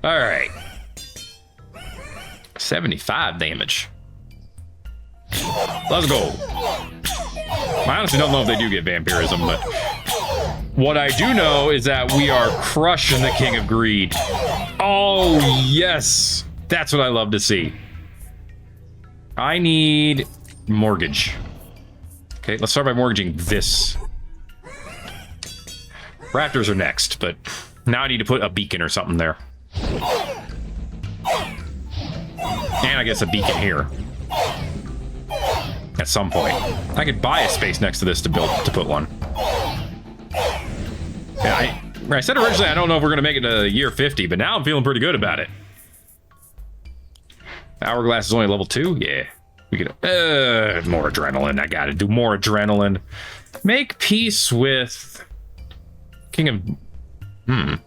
Alright. 75 damage. Let's go. I honestly don't know if they do get vampirism, but what I do know is that we are crushing the King of Greed. Oh, yes. That's what I love to see. I need mortgage. Okay, let's start by mortgaging this. Raptors are next, but now I need to put a beacon or something there. And I guess a beacon here. At some point. I could buy a space next to this to put one. Yeah, I said originally I don't know if we're going to make it to year 50, but now I'm feeling pretty good about it. Hourglass is only level 2? Yeah. We could... more adrenaline. I gotta do more adrenaline. Make peace with... King of...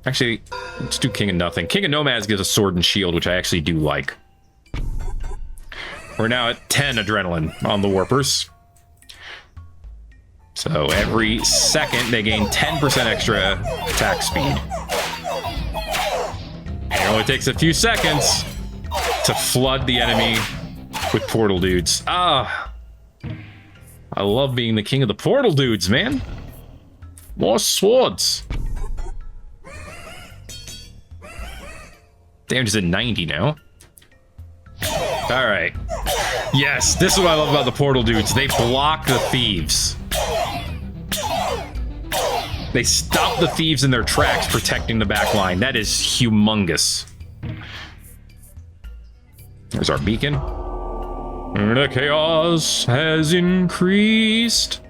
Actually, let's do King of Nothing. King of Nomads gives a sword and shield, which I actually do like. We're now at 10 adrenaline on the Warpers. So every second, they gain 10% extra attack speed. And it only takes a few seconds to flood the enemy with portal dudes. Ah, I love being the king of the portal dudes, man. More swords. Damage is at 90 now. All right. Yes, this is what I love about the portal dudes. They block the thieves. They stop the thieves in their tracks, protecting the back line. That is humongous. There's our beacon. The chaos has increased.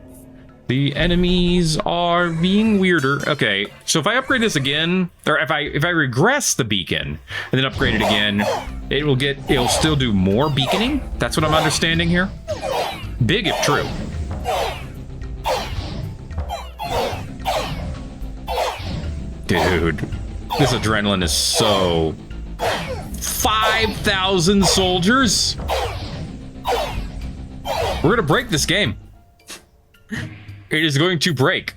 The enemies are being weirder. Okay, so if I upgrade this again, or if I regress the beacon and then upgrade it again, it'll still do more beaconing. That's what I'm understanding here. Big if true. Dude, this adrenaline is so... 5,000 soldiers? We're gonna break this game. It is going to break.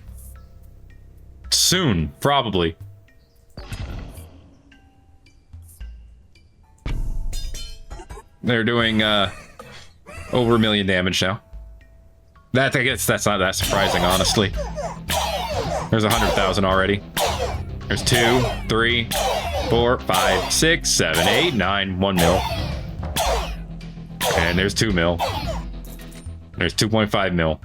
Soon, probably. They're doing over 1 million damage now. I guess that's not that surprising, honestly. There's 100,000 already. There's 2, 3, 4, 5, 6, 7, 8, 9, 1 mil. And there's 2 mil. There's 2.5 mil.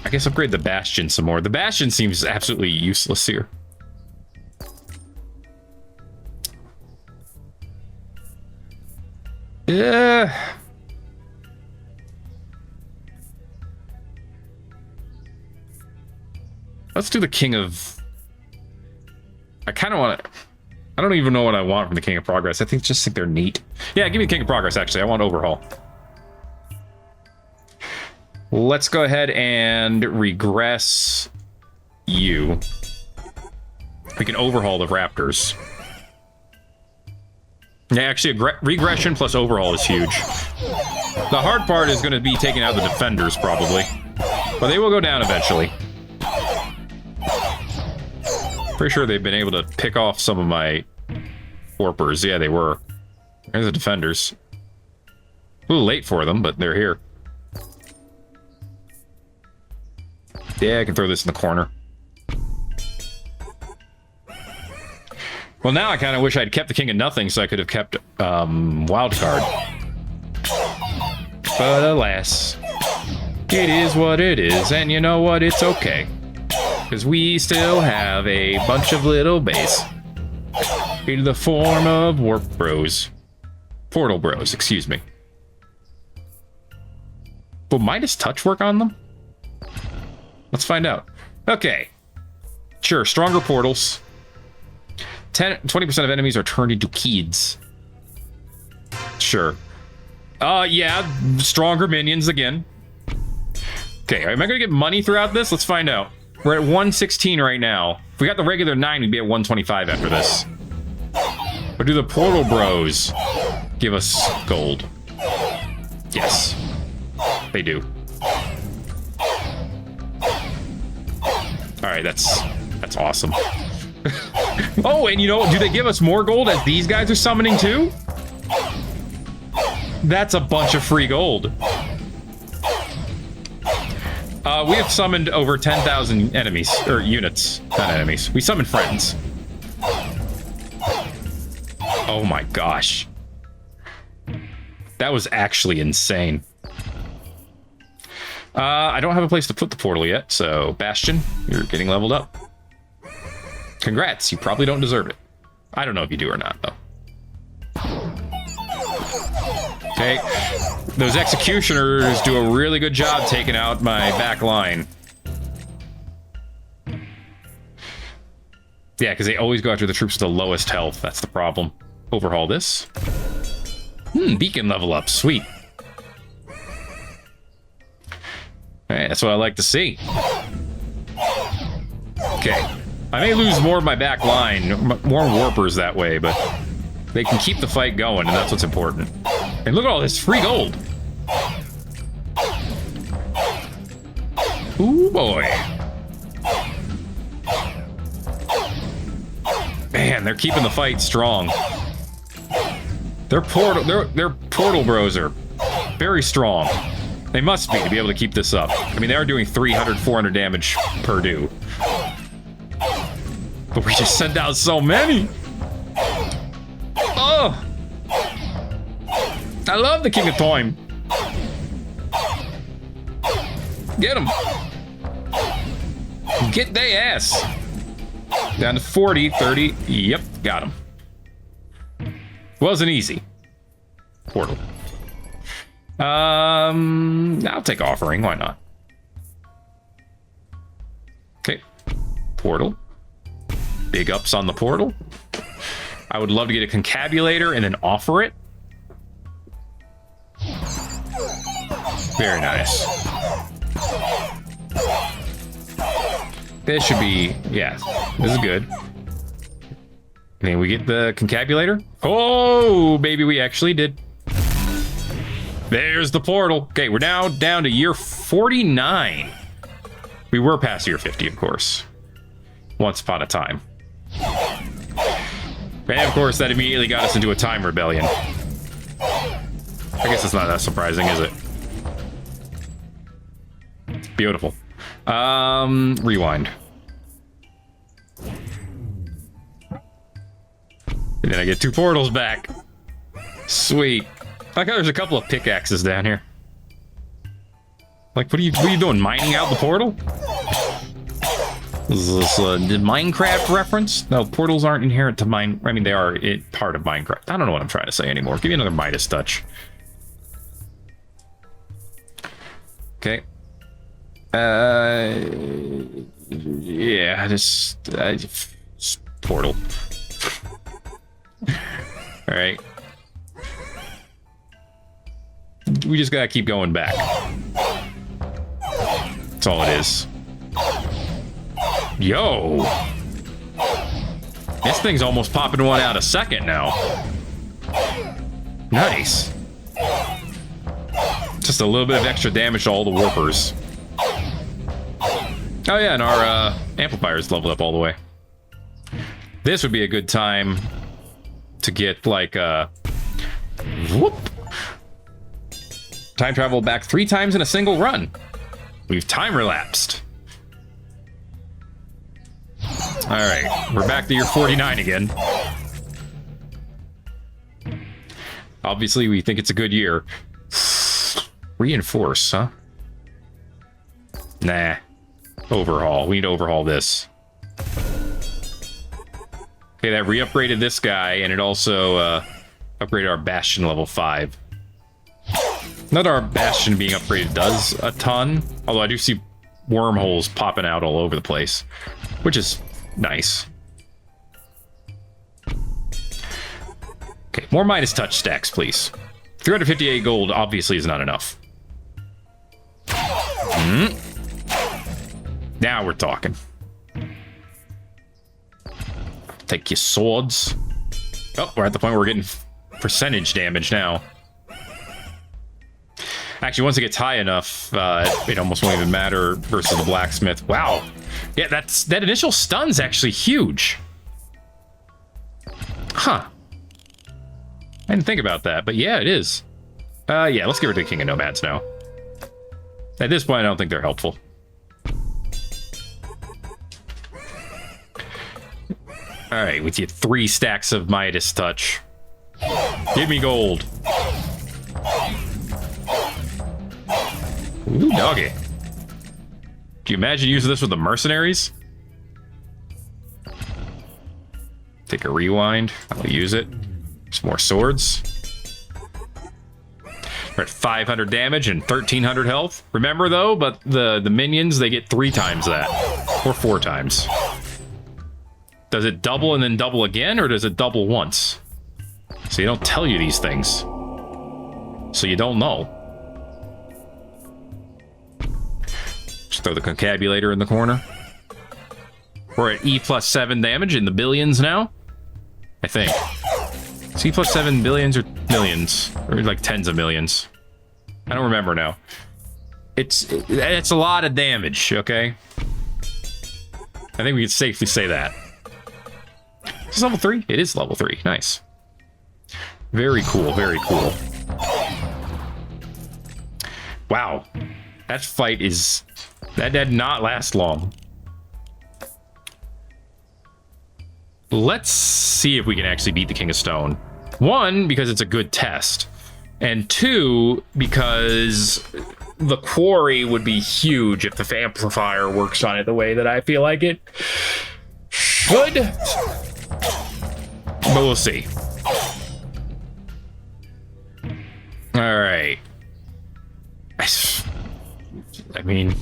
I guess upgrade the Bastion some more. The Bastion seems absolutely useless here. Yeah. Let's do the King of... I kind of want to... I don't even know what I want from the King of Progress. I just think they're neat. Yeah, give me the King of Progress, actually. I want Overhaul. Let's go ahead and regress you. We can overhaul the Raptors. Yeah, actually, regression plus overhaul is huge. The hard part is going to be taking out the defenders, probably. But they will go down eventually. Pretty sure they've been able to pick off some of my warpers. Yeah, they were. There's the defenders. A little late for them, but they're here. Yeah, I can throw this in the corner. Well, now I kind of wish I'd kept the King of Nothing so I could have kept Wildcard. But alas, it is what it is, and you know what? It's okay. Because we still have a bunch of little base. In the form of Warp Bros. Portal Bros, excuse me. Will Midas Touch work on them? Let's find out. Okay. Sure, stronger portals. 20% of enemies are turned into kids. Sure. Yeah, stronger minions again. Okay, am I gonna get money throughout this? Let's find out. We're at 116 right now. If we got the regular 9, we'd be at 125 after this. Or do the Portal Bros give us gold? Yes. They do. Alright, that's awesome. Oh, and you know, do they give us more gold as these guys are summoning too? That's a bunch of free gold. We have summoned over 10,000 enemies, or units, not enemies. We summoned friends. Oh my gosh. That was actually insane. I don't have a place to put the portal yet, so Bastion, you're getting leveled up. Congrats, you probably don't deserve it. I don't know if you do or not, though. Okay, those executioners do a really good job taking out my back line. Yeah, because they always go after the troops with the lowest health. That's the problem. Overhaul this. Beacon level up. Sweet. Alright, that's what I like to see. Okay. I may lose more of my back line, more warpers that way, but they can keep the fight going, and that's what's important. And look at all this free gold. Ooh, boy. Man, they're keeping the fight strong. Their portal bros are very strong. They must be to be able to keep this up. I mean, they are doing 300, 400 damage per do. But we just sent out so many. Oh! I love the King of Time. Get him. Get they ass. Down to 40, 30. Yep, got him. Wasn't easy. Portal. I'll take offering. Why not? Okay. Portal. Big ups on the portal. I would love to get a concabulator and then offer it. Very nice. This should be, yeah, this is good. And we get the concabulator. Oh, baby, we actually did. There's the portal. Okay, we're now down to year 49. We were past year 50, of course. Once upon a time. And of course, that immediately got us into a time rebellion. I guess it's not that surprising, is it? Beautiful. Rewind. And then I get 2 portals back. Sweet. I like how there's a couple of pickaxes down here. Like, what are you doing? Mining out the portal? Is this a Minecraft reference? No, portals aren't inherent to mine. I mean, they are part of Minecraft. I don't know what I'm trying to say anymore. Give me another Midas touch. Okay. Yeah, just portal. All right. We just gotta keep going back. That's all it is. Yo! This thing's almost popping one out a second now. Nice. Just a little bit of extra damage to all the warpers. Oh yeah, and our amplifier's leveled up all the way. This would be a good time to get like whoop. Time travel back 3 times in a single run. We've time relapsed. All right, we're back to year 49 again. Obviously, we think it's a good year. Reinforce, huh? Nah. Overhaul. We need to overhaul this. Okay, that re-upgraded this guy, and it also upgraded our Bastion level 5. Not our Bastion being upgraded does a ton, although I do see wormholes popping out all over the place, which is nice. Okay, more Midas touch stacks, please. 358 gold obviously is not enough. Now we're talking. Take your swords. Oh, we're at the point where we're getting percentage damage now. Actually, once it gets high enough, it almost won't even matter versus the blacksmith. Wow. Yeah, that initial stun's actually huge. Huh. I didn't think about that, but yeah, it is. Yeah, let's get rid of the King of Nomads now. At this point, I don't think they're helpful. All right, with you 3 stacks of Midas touch. Give me gold. Ooh, doggy. Do you imagine using this with the mercenaries? Take a rewind. I'll use it. Some more swords. We're at 500 damage and 1300 health. Remember though, but the minions, they get 3 times that. Or 4 times. Does it double and then double again, or does it double once? So you don't tell you these things. So you don't know. Just throw the concabulator in the corner. We're at E plus 7 damage in the billions now. I think. It's E plus 7 billions or millions. Or like tens of millions. I don't remember now. It's a lot of damage, okay? I think we can safely say that. Is this level 3? It is level 3. Nice. Very cool, very cool. Wow. That fight is... That did not last long. Let's see if we can actually beat the King of Stone. 1, because it's a good test. And 2, because the quarry would be huge if the amplifier works on it the way that I feel like it should. But we'll see. All right. I mean,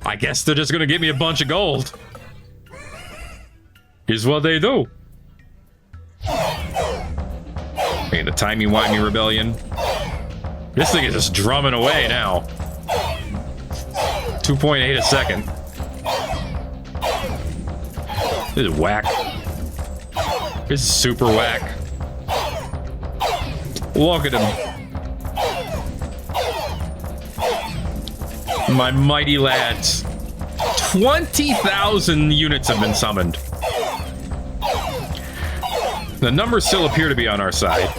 I guess they're just gonna give me a bunch of gold. Here's what they do. Okay, the timey-wimey rebellion. This thing is just drumming away now. 2.8 a second. This is whack. This is super whack. Look at him. My mighty lads. 20,000 units have been summoned. The numbers still appear to be on our side.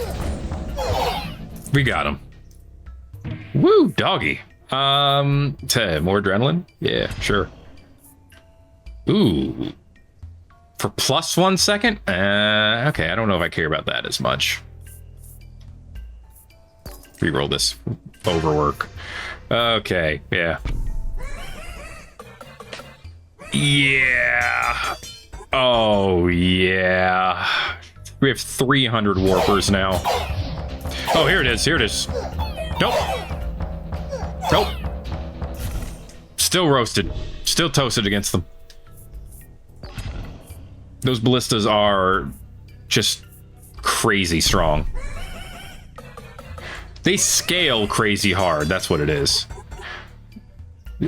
We got him. Woo, doggy. More adrenaline? Yeah, sure. Ooh. For plus 1 second? Okay, I don't know if I care about that as much. Reroll this. Overwork. Okay, yeah. Yeah. Oh, yeah. We have 300 warpers now. Oh, here it is. Here it is. Nope. Nope. Still roasted. Still toasted against them. Those ballistas are just crazy strong. They scale crazy hard. That's what it is.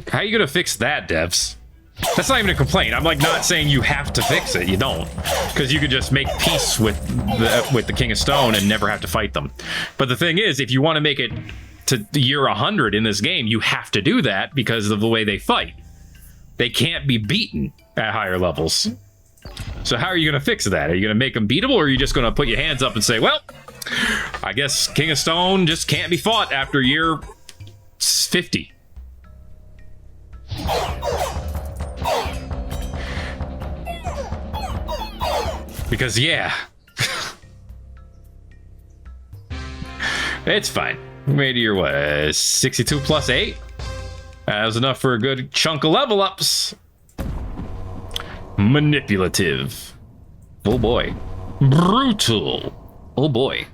How are you gonna fix that, devs? That's not even a complaint. I'm like not saying you have to fix it. You don't, because you could just make peace with the King of Stone and never have to fight them. But the thing is, if you want to make it to the year 100 in this game, you have to do that because of the way they fight. They can't be beaten at higher levels. So how are you going to fix that? Are you going to make them beatable, or are you just going to put your hands up and say, well, I guess King of Stone just can't be fought after year 50? Because, yeah. It's fine. We made your, what, 62 plus 8? That was enough for a good chunk of level ups. Manipulative. Oh boy. Brutal. Oh boy.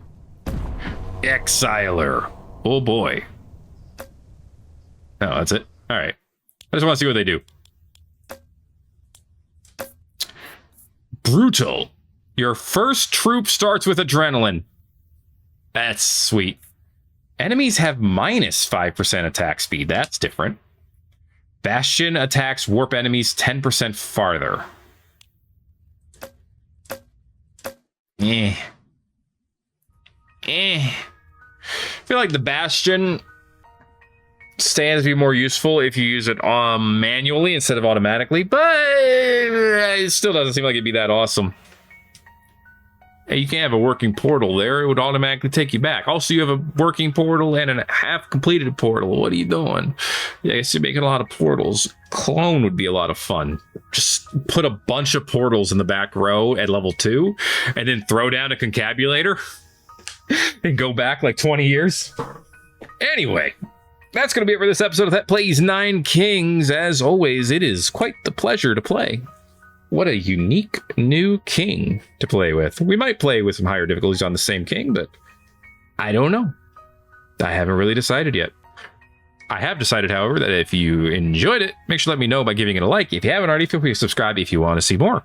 Exiler. Oh boy. Oh, that's it? Alright. I just want to see what they do. Brutal. Your first troop starts with adrenaline. That's sweet. Enemies have minus 5% attack speed. That's different. Bastion attacks warp enemies 10% farther. I feel like the Bastion stands to be more useful if you use it manually instead of automatically, but it still doesn't seem like it'd be that awesome. Hey, you can't have a working portal there. It would automatically take you back. Also, you have a working portal and a half-completed portal. What are you doing? Yeah, I guess you're making a lot of portals. Clone would be a lot of fun. Just put a bunch of portals in the back row at level 2, and then throw down a concabulator and go back like 20 years. Anyway, that's going to be it for this episode of Thet Plays 9 Kings. As always, it is quite the pleasure to play. What a unique new king to play with. We might play with some higher difficulties on the same king, but I don't know. I haven't really decided yet. I have decided, however, that if you enjoyed it, make sure to let me know by giving it a like. If you haven't already, feel free to subscribe if you want to see more.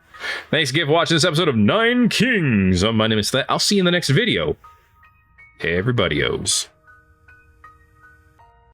Thanks again for watching this episode of 9 Kings. My name is Thet. I'll see you in the next video. Everybody-os.